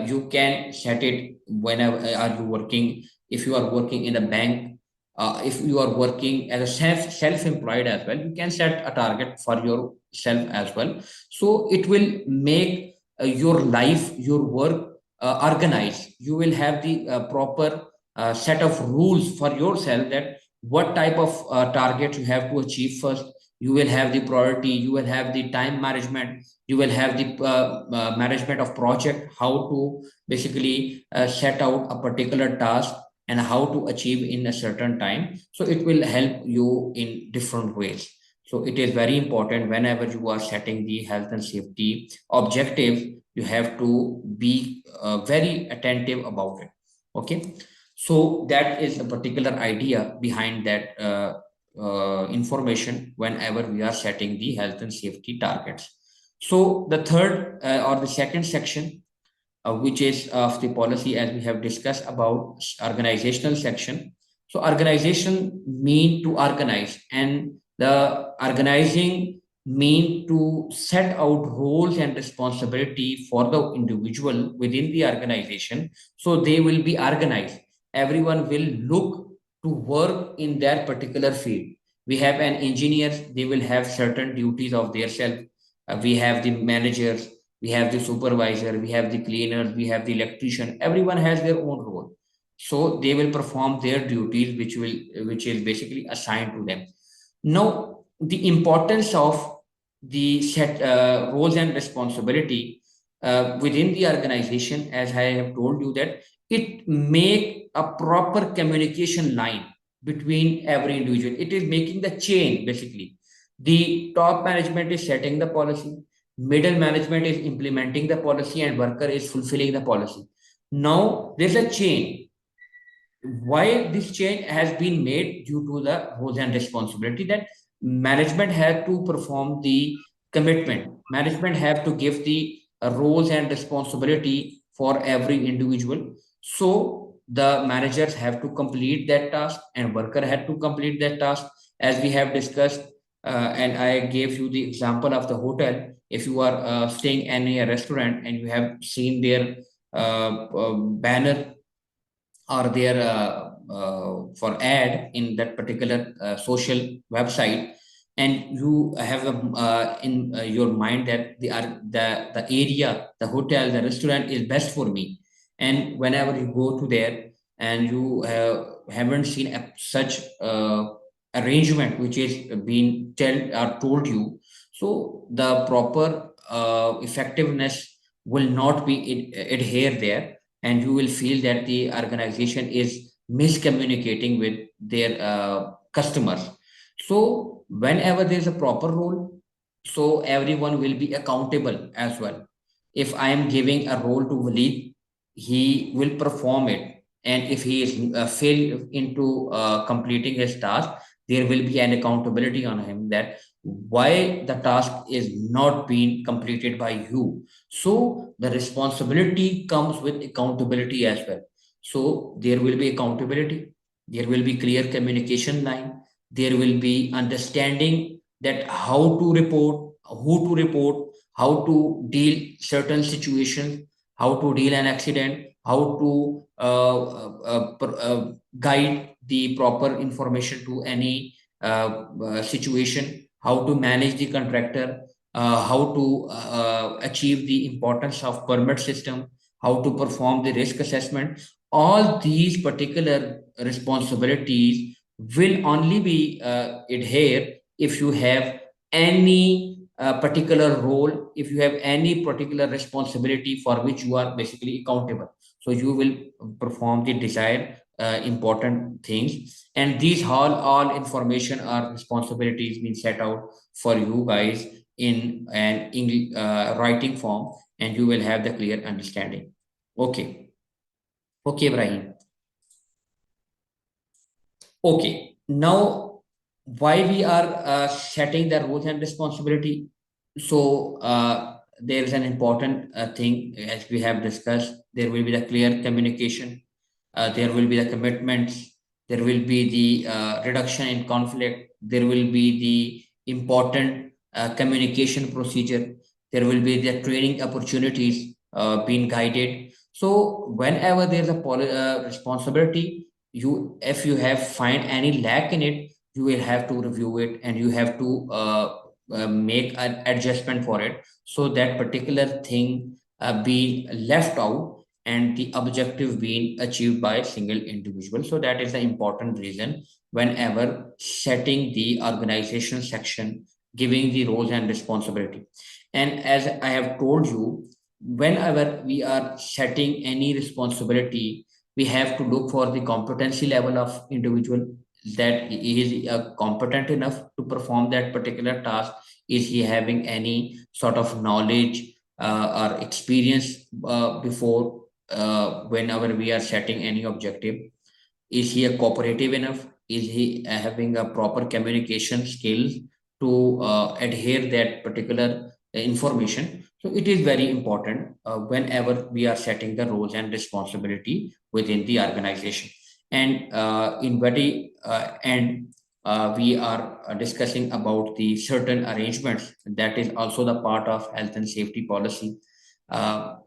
You can set it whenever are you working. If you are working in a bank, if you are working as a self-employed as well, you can set a target for yourself as well. So it will make your life, your work organized. You will have the proper set of rules for yourself, that what type of target you have to achieve first. You will have the priority, you will have the time management, you will have the management of project, how to basically set out a particular task and how to achieve in a certain time. So it will help you in different ways. So it is very important, whenever you are setting the health and safety objective, you have to be very attentive about it. Okay, so that is a particular idea behind that information whenever we are setting the health and safety targets. So the third or the second section, which is of the policy, as we have discussed about organizational section. So organization mean to organize, and the organizing mean to set out roles and responsibility for the individual within the organization, so they will be organized. Everyone will look to work in that particular field. We have an engineers, they will have certain duties of their self. We have the managers, we have the supervisor, we have the cleaners, we have the electrician. Everyone has their own role, so they will perform their duties, which is basically assigned to them. Now the importance of the set roles and responsibility within the organization, as I have told you, that it make a proper communication line between every individual. It is making the chain. Basically, the top management is setting the policy, middle management is implementing the policy, and worker is fulfilling the policy. Now there's a chain. Why this chain has been made? Due to the roles and responsibility, that management had to perform the commitment. Management have to give the roles and responsibility for every individual. So the managers have to complete that task, and worker had to complete that task, as we have discussed. And I gave you the example of the hotel. If you are staying in a restaurant and you have seen their banner or their for ad in that particular social website, and you have in your mind that the area, the hotel, the restaurant is best for me, and whenever you go to there and you haven't seen such arrangement which is being told you, so the proper effectiveness will not be adhere there, and you will feel that the organization is miscommunicating with their customers. So whenever there is a proper role, so everyone will be accountable as well. If I am giving a role to Walid, he will perform it, and if he is failed into completing his task, there will be an accountability on him that why the task is not being completed by you. So the responsibility comes with accountability as well. So there will be accountability, there will be clear communication line, there will be understanding that how to report, who to report, how to deal certain situations, how to deal an accident, how to guide the proper information to any situation, how to manage the contractor, how to achieve the importance of permit system, how to perform the risk assessment. All these particular responsibilities will only be adhere if you have any particular role, if you have any particular responsibility for which you are basically accountable. So you will perform the desired important things, and these all information or responsibilities being set out for you guys in an English writing form, and you will have the clear understanding. Okay. Okay, Ibrahim. Okay, now why we are setting the roles and responsibility? So there is an important thing, as we have discussed. There will be the clear communication, there will be the commitments, there will be the reduction in conflict, there will be the important communication procedure, there will be the training opportunities being guided. So whenever there's a responsibility, you, if you have find any lack in it, you will have to review it, and you have to make an adjustment for it, so that particular thing be left out and the objective being achieved by a single individual. So that is the important reason whenever setting the organization section, giving the roles and responsibility. And as I have told you, whenever we are setting any responsibility, we have to look for the competency level of individual, that is competent enough to perform that particular task. Is he having any sort of knowledge or experience before whenever we are setting any objective? Is he a cooperative enough? Is he having a proper communication skills to adhere that particular information? So it is very important whenever we are setting the roles and responsibility within the organization. And in very end, we are discussing about the certain arrangements that is also the part of health and safety policy.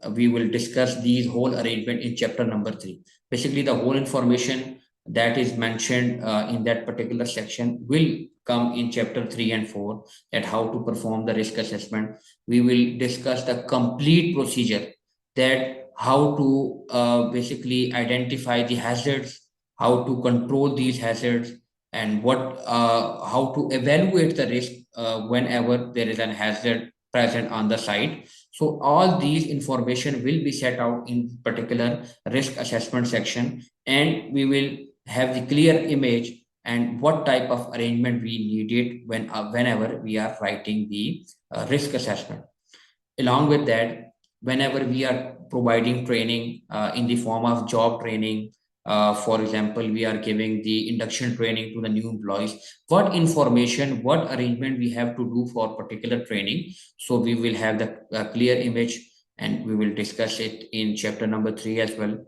We will discuss these whole arrangement in chapter number 3. Basically, the whole information that is mentioned in that particular section will come in chapter 3 and 4, that how to perform the risk assessment. We will discuss the complete procedure, that how to basically identify the hazards, how to control these hazards, and what how to evaluate the risk whenever there is an hazard present on the site. So all these information will be set out in particular risk assessment section, and we will have the clear image and what type of arrangement we needed whenever we are writing the risk assessment. Along with that, whenever we are providing training in the form of job training, for example, we are giving the induction training to the new employees, what information, what arrangement we have to do for particular training. So we will have the clear image, and we will discuss it in chapter number 3 as well.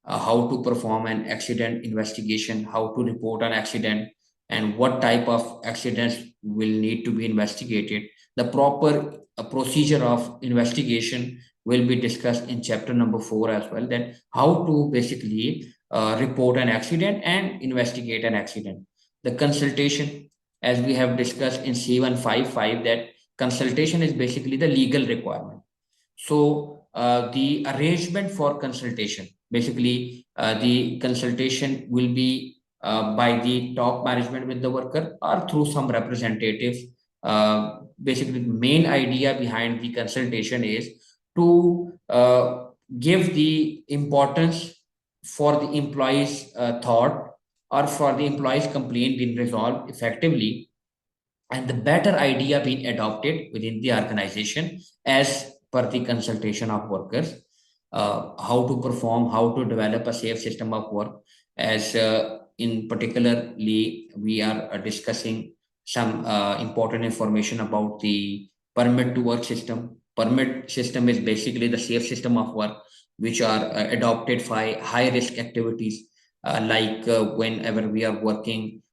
How to perform an accident investigation, how to report an accident, and what type of accidents will need to be investigated, the proper procedure of investigation, will be discussed in chapter number 4 as well, that how to basically report an accident and investigate an accident. The consultation, as we have discussed in C155, that consultation is basically the legal requirement. So the arrangement for consultation, basically the consultation will be by the top management with the worker or through some representatives. Basically, the main idea behind the consultation is to give the importance for the employee's thought or for the employee's complaint being resolved effectively, and the better idea being adopted within the organization as per the consultation of workers, how to perform, how to develop a safe system of work. As in particularly, we are discussing some important information about the permit to work system. Permit system is basically the safe system of work which are adopted for high risk activities, like whenever we are working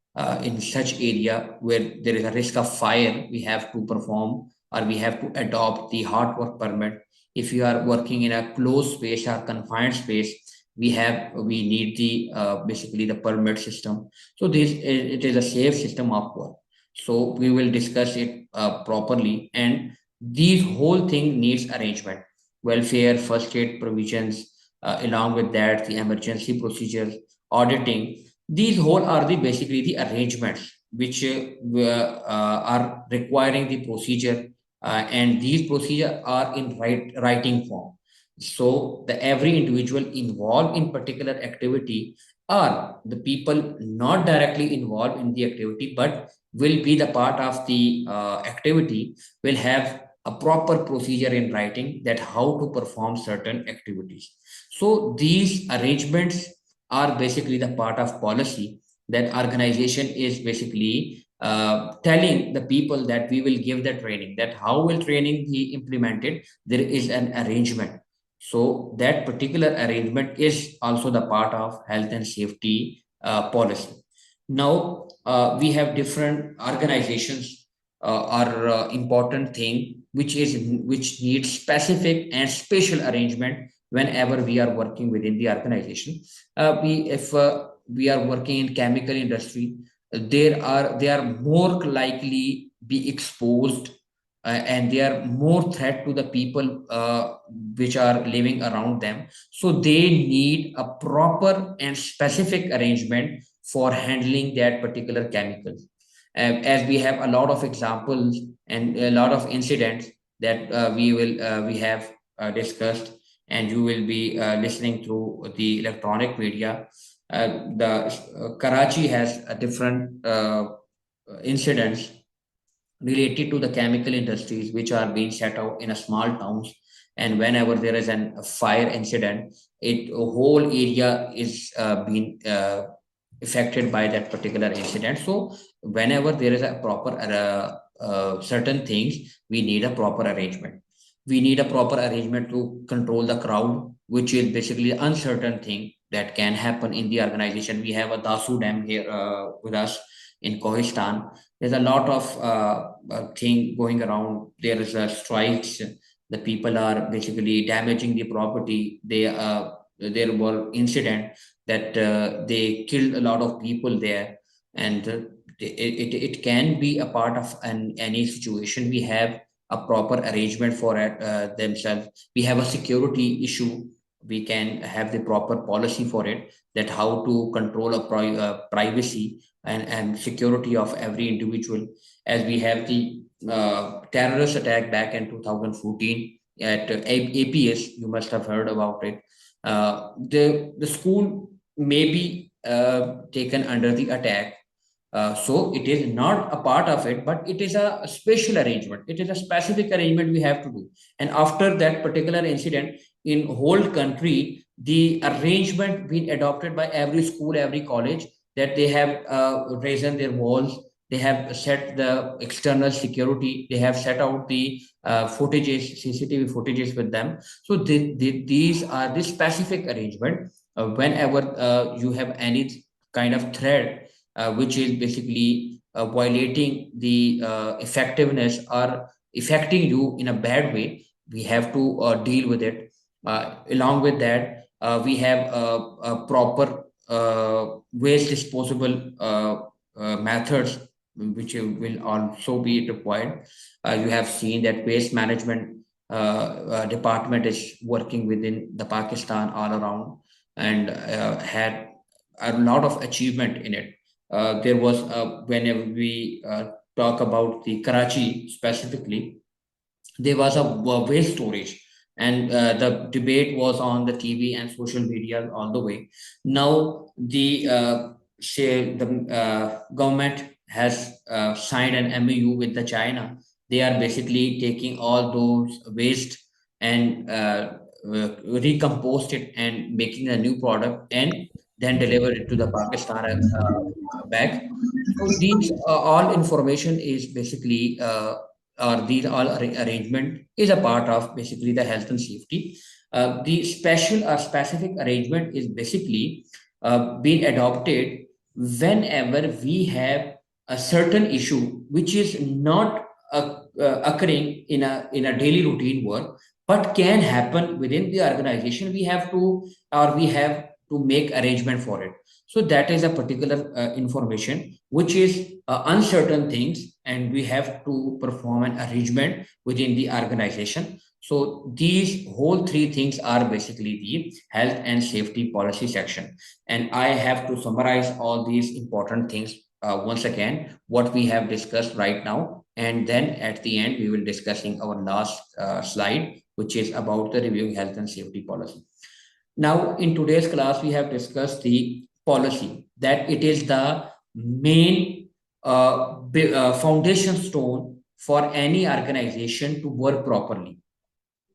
in such area where there is a risk of fire, we have to perform or we have to adopt the hot work permit. If you are working in a closed space or confined space, we need the basically the permit system. So this it is a safe system of work. So we will discuss it properly, and these whole thing needs arrangement, welfare, first aid provisions, along with that the emergency procedures, auditing. These whole are the basically the arrangements which are requiring the procedure, and these procedures are in writing form. So the every individual involved in particular activity, or the people not directly involved in the activity but will be the part of the activity, will have a proper procedure in writing that how to perform certain activities. So these arrangements are basically the part of policy that organization is basically telling the people that we will give the training, that how will training be implemented. There is an arrangement. So that particular arrangement is also the part of health and safety policy. Now we have different organizations are important thing which needs specific and special arrangement whenever we are working within the organization. We if we are working in chemical industry, they are more likely be exposed, and they are more threat to the people which are living around them. So they need a proper and specific arrangement for handling that particular chemicals. As we have a lot of examples and a lot of incidents that we have discussed, and you will be listening through the electronic media. The Karachi has a different incidents related to the chemical industries which are being set out in a small towns, and whenever there is a fire incident, it whole area is being affected by that particular incident. So whenever there is a proper certain things, we need a proper arrangement. We need a proper arrangement to control the crowd, which is basically uncertain thing that can happen in the organization. We have a Dasu Dam here with us in Kohistan. There's a lot of thing going around. There is a strikes. The people are basically damaging the property. There were incident that they killed a lot of people there, and it can be a part of any situation. We have a proper arrangement for it themselves. We have a security issue. We can have the proper policy for it, that how to control privacy and security of every individual. As we have the terrorist attack back in 2014 at APS, you must have heard about it. The school may be taken under the attack. So it is not a part of it, but it is a special arrangement. It is a specific arrangement we have to do. And after that particular incident, in whole country, the arrangement been adopted by every school, every college, that they have raised their walls, they have set the external security, they have set out the footages, CCTV footages with them. So these are the specific arrangement. Whenever you have any kind of threat which is basically violating the effectiveness or affecting you in a bad way, we have to deal with it. Along with that, we have a proper waste disposable methods which will also be required. You have seen that waste management department is working within the Pakistan all around, and had a lot of achievement in it. There was whenever we talk about the Karachi specifically, there was a waste storage, and the debate was on the TV and social media all the way. Now the government has signed an MOU with the China. They are basically taking all those waste and recompost it and making a new product and then deliver it to the Pakistan back. So these all information is basically or these all arrangement is a part of basically the health and safety. The special or specific arrangement is basically being adopted whenever we have a certain issue which is not occurring in a daily routine work, but can happen within the organization. We have to or we have to make arrangement for it. So that is a particular information which is uncertain things, and we have to perform an arrangement within the organization. So these whole three things are basically the health and safety policy section. And I have to summarize all these important things once again, what we have discussed right now. And then at the end, we will discussing our last slide, which is about the reviewing health and safety policy. Now, in today's class, we have discussed the policy, that it is the main foundation stone for any organization to work properly.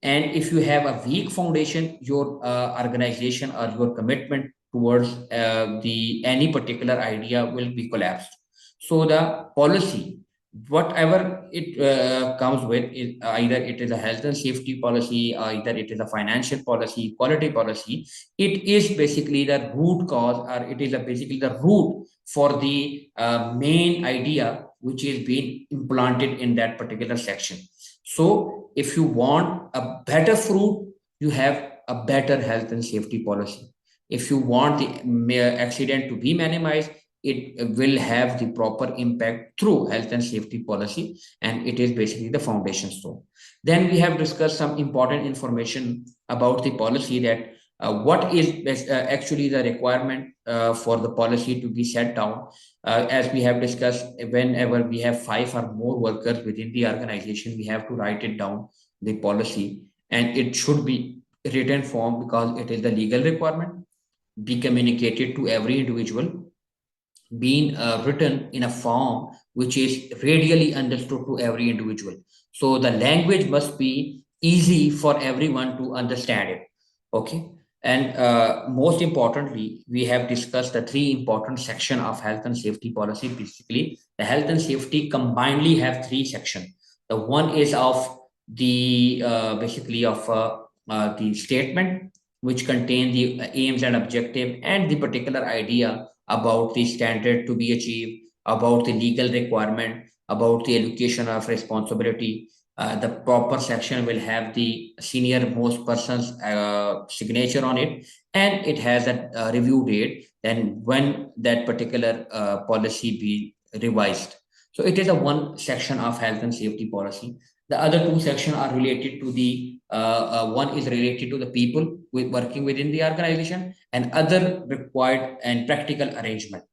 And if you have a weak foundation, your organization or your commitment towards the any particular idea will be collapsed. So the policy, whatever it comes with, is either it is a health and safety policy, or either it is a financial policy, quality policy. It is basically the root cause, or it is basically the root for the main idea which is being implanted in that particular section. So if you want a better fruit, you have a better health and safety policy. If you want the accident to be minimized, it will have the proper impact through health and safety policy, and it is basically the foundation stone. Then we have discussed some important information about the policy, that what is actually the requirement for the policy to be set down. As we have discussed, whenever we have 5 or more workers within the organization, we have to write it down, the policy, and it should be written form because it is the legal requirement, be communicated to every individual, being written in a form which is radially understood to every individual. So the language must be easy for everyone to understand it. Okay. And most importantly, we have discussed the 3 important section of health and safety policy. Basically, the health and safety combinedly have 3 sections. The one is of the basically of the statement, which contain the aims and objective and the particular idea about the standard to be achieved, about the legal requirement, about the allocation of responsibility. The proper section will have the senior most person's signature on it, and it has a review date, then when that particular policy be revised. So it is a one section of health and safety policy. The other 2 sections are related to the one is related to the people working within the organization, and other required and practical arrangement.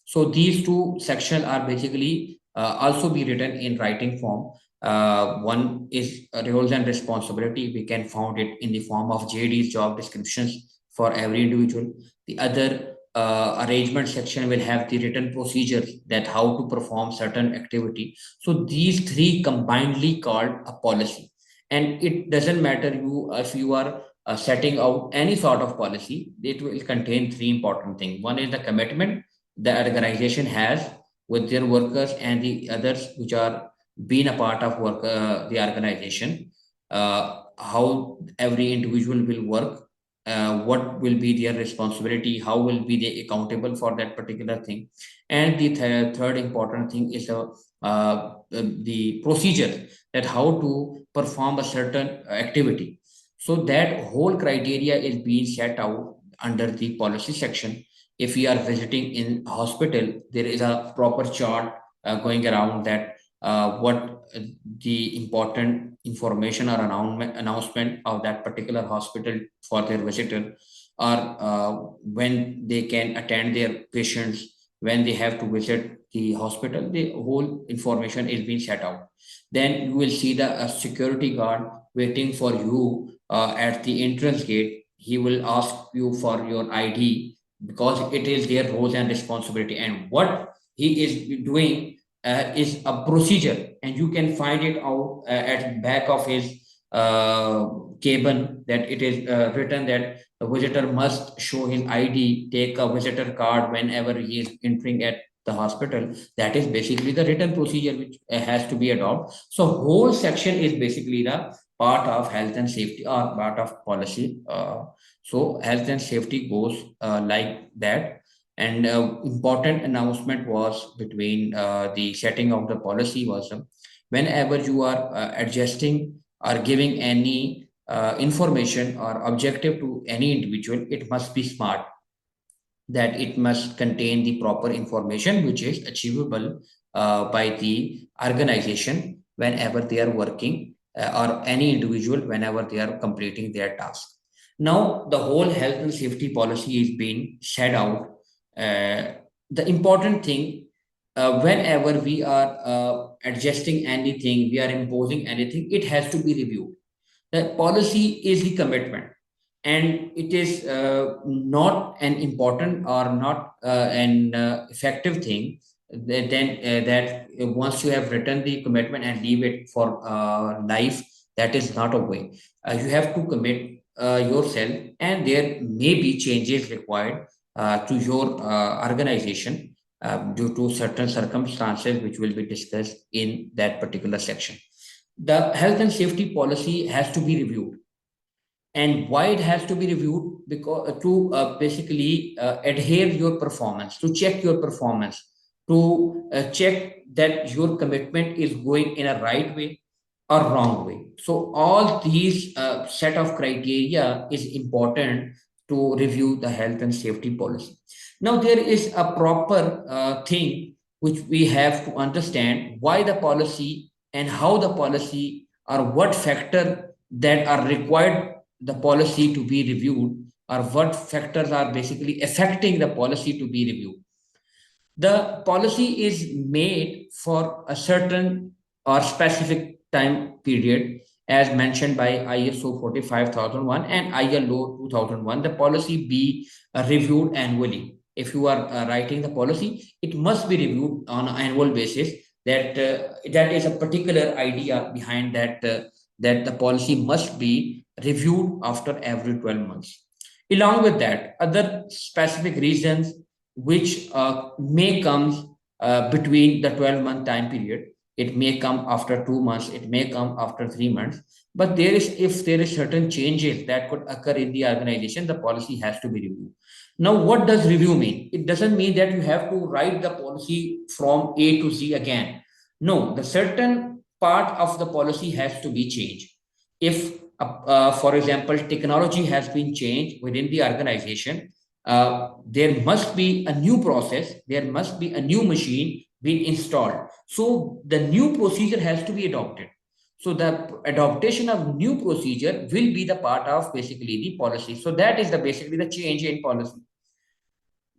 So these 2 sections are basically also be written in writing form. One is roles and responsibility. We can find it in the form of JD's, job descriptions for every individual. The other arrangement section will have the written procedures, that how to perform certain activity. So these 3 combinedly called a policy. And it doesn't matter you if you are setting out any sort of policy, it will contain 3 important things. One is the commitment the organization has with their workers, and the others which are being a part of the organization, how every individual will work what will be their responsibility, how will be they accountable for that particular thing. And the third important thing is the procedure, that how to perform a certain activity. So that whole criteria is being set out under the policy section. If we are visiting in hospital, there is a proper chart going around that what the important information or announcement of that particular hospital for their visitor, or when they can attend their patients, when they have to visit the hospital, the whole information is being set out. Then you will see the security guard waiting for you at the entrance gate. He will ask you for your ID, because it is their roles and responsibility. And what he is doing is a procedure, and you can find it out at back of his cabin, that it is written that the visitor must show his ID, take a visitor card whenever he is entering at the hospital. That is basically the written procedure which has to be adopted. So whole section is basically the part of health and safety, or part of policy. So health and safety goes like that. And important announcement was between the setting of the policy was whenever you are adjusting or giving any information or objective to any individual, it must be smart, that it must contain the proper information which is achievable by the organization whenever they are working, or any individual whenever they are completing their task. Now the whole health and safety policy is being set out. The important thing, whenever we are adjusting anything, we are imposing anything, it has to be reviewed. The policy is the commitment, and it is not an important or not an effective thing that once you have written the commitment and leave it for life, that is not a way. You have to commit yourself, and there may be changes required to your organization due to certain circumstances which will be discussed in that particular section. The health and safety policy has to be reviewed. And why it has to be reviewed? Because to basically adhere your performance, to check your performance, to check that your commitment is going in a right way or wrong way. So all these set of criteria is important to review the health and safety policy. Now there is a proper thing which we have to understand, why the policy and how the policy, or what factor that are required the policy to be reviewed, or what factors are basically affecting the policy to be reviewed. The policy is made for a certain or specific time period, as mentioned by ISO 45001 and ILO 2001. The policy be reviewed annually. If you are writing the policy, it must be reviewed on an annual basis. That is a particular idea behind that, that the policy must be reviewed after every 12 months. Along with that, other specific reasons which may come between the 12-month time period. It may come after 2 months, it may come after 3 months. But if there is certain changes that could occur in the organization, the policy has to be reviewed. Now, what does review mean? It doesn't mean that you have to write the policy from A to Z again. No, the certain part of the policy has to be changed. If, for example, technology has been changed within the organization, there must be a new process, there must be a new machine being installed. So the new procedure has to be adopted. So the adaptation of new procedure will be the part of basically the policy. So that is basically the change in policy.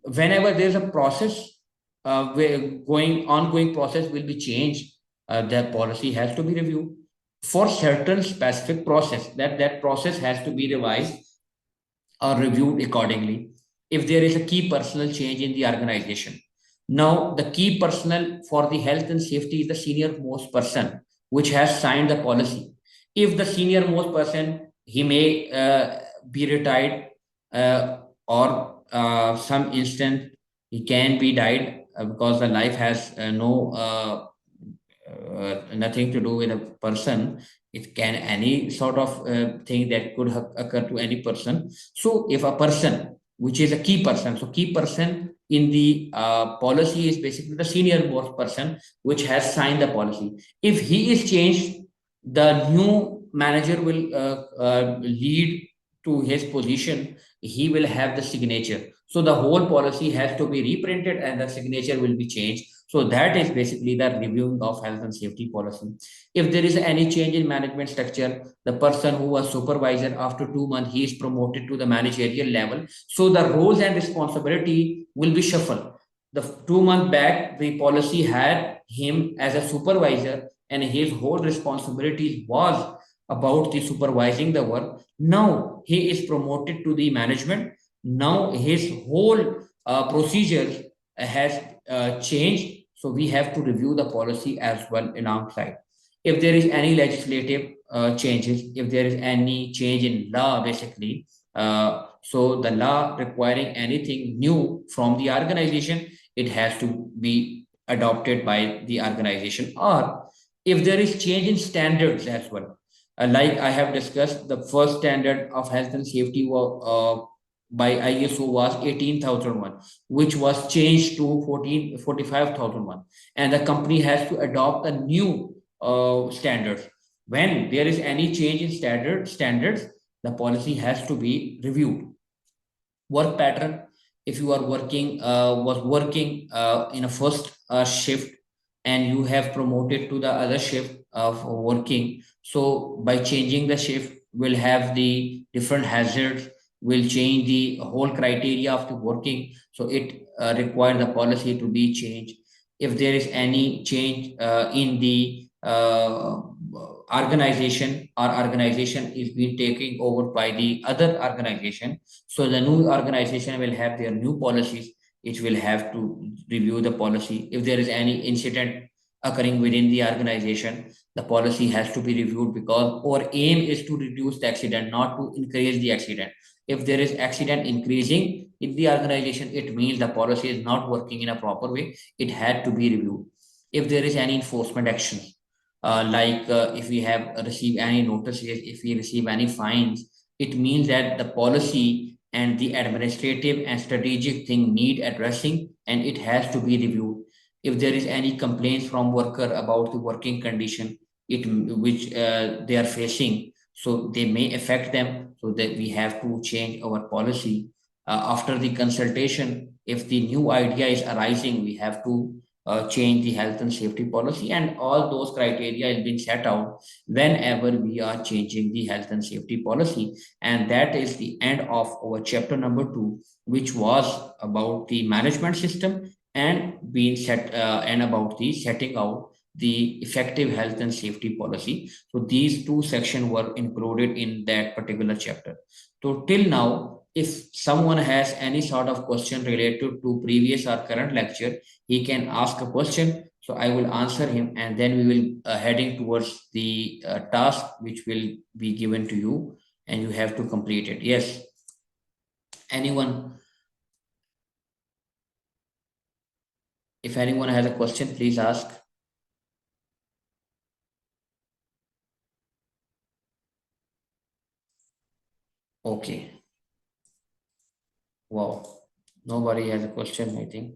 Whenever there is a process, where ongoing process will be changed, the policy has to be reviewed for certain specific process. That process has to be revised or reviewed accordingly. If there is a key personnel change in the organization, now the key personnel for the health and safety is the senior most person which has signed the policy. If the senior most person, he may be retired, or some instant he can be died, because the life has no nothing to do with a person. it can any sort of thing that could occur to any person. So if a person which is a key person, so key person in the policy is basically the senior most person which has signed the policy. If he is changed, the new manager will lead to his position, he will have the signature. So the whole policy has to be reprinted and the signature will be changed. So that is basically the reviewing of health and safety policy. If there is any change in management structure, the person who was supervisor, after 2 months, he is promoted to the managerial level. So the roles and responsibility will be shuffled. The 2 months back, the policy had him as a supervisor and his whole responsibility was about the supervising the work. Now he is promoted to the management. Now his whole procedure has changed. So we have to review the policy as well alongside. If there is any legislative changes, if there is any change in law, basically, so the law requiring anything new from the organization, it has to be adopted by the organization. Or if there is change in standards as well, like I have discussed, the first standard of health and safety by ISO was 18,001, which was changed to 45,001, and the company has to adopt a new standards. When there is any change in standards, the policy has to be reviewed. Work pattern, if you are working was working in a first shift and you have promoted to the other shift of working, so by changing the shift will have the different hazards, will change the whole criteria of the working, so it require the policy to be changed. If there is any change in the organization, or organization is being taken over by the other organization, so the new organization will have their new policies. It will have to review the policy. If there is any incident occurring within the organization, the policy has to be reviewed, because our aim is to reduce the accident, not to increase the accident. If there is accident increasing in the organization, it means the policy is not working in a proper way. It had to be reviewed. If there is any enforcement action, like if we have received any notices, if we receive any fines, it means that the policy and the administrative and strategic thing need addressing, and it has to be reviewed. If there is any complaints from worker about the working condition, it which they are facing, so they may affect them, so that we have to change our policy. After the consultation, if the new idea is arising, we have to change the health and safety policy, and all those criteria has been set out whenever we are changing the health and safety policy. And that is the end of our chapter number 2, which was about the management system and being set and about the setting out the effective health and safety policy. So these two sections were included in that particular chapter. So till now, if someone has any sort of question related to previous or current lecture, he can ask a question. So I will answer him, and then we will heading towards the task which will be given to you, and you have to complete it. Yes. Anyone? If anyone has a question, please ask. Okay. Wow. Nobody has a question, I think.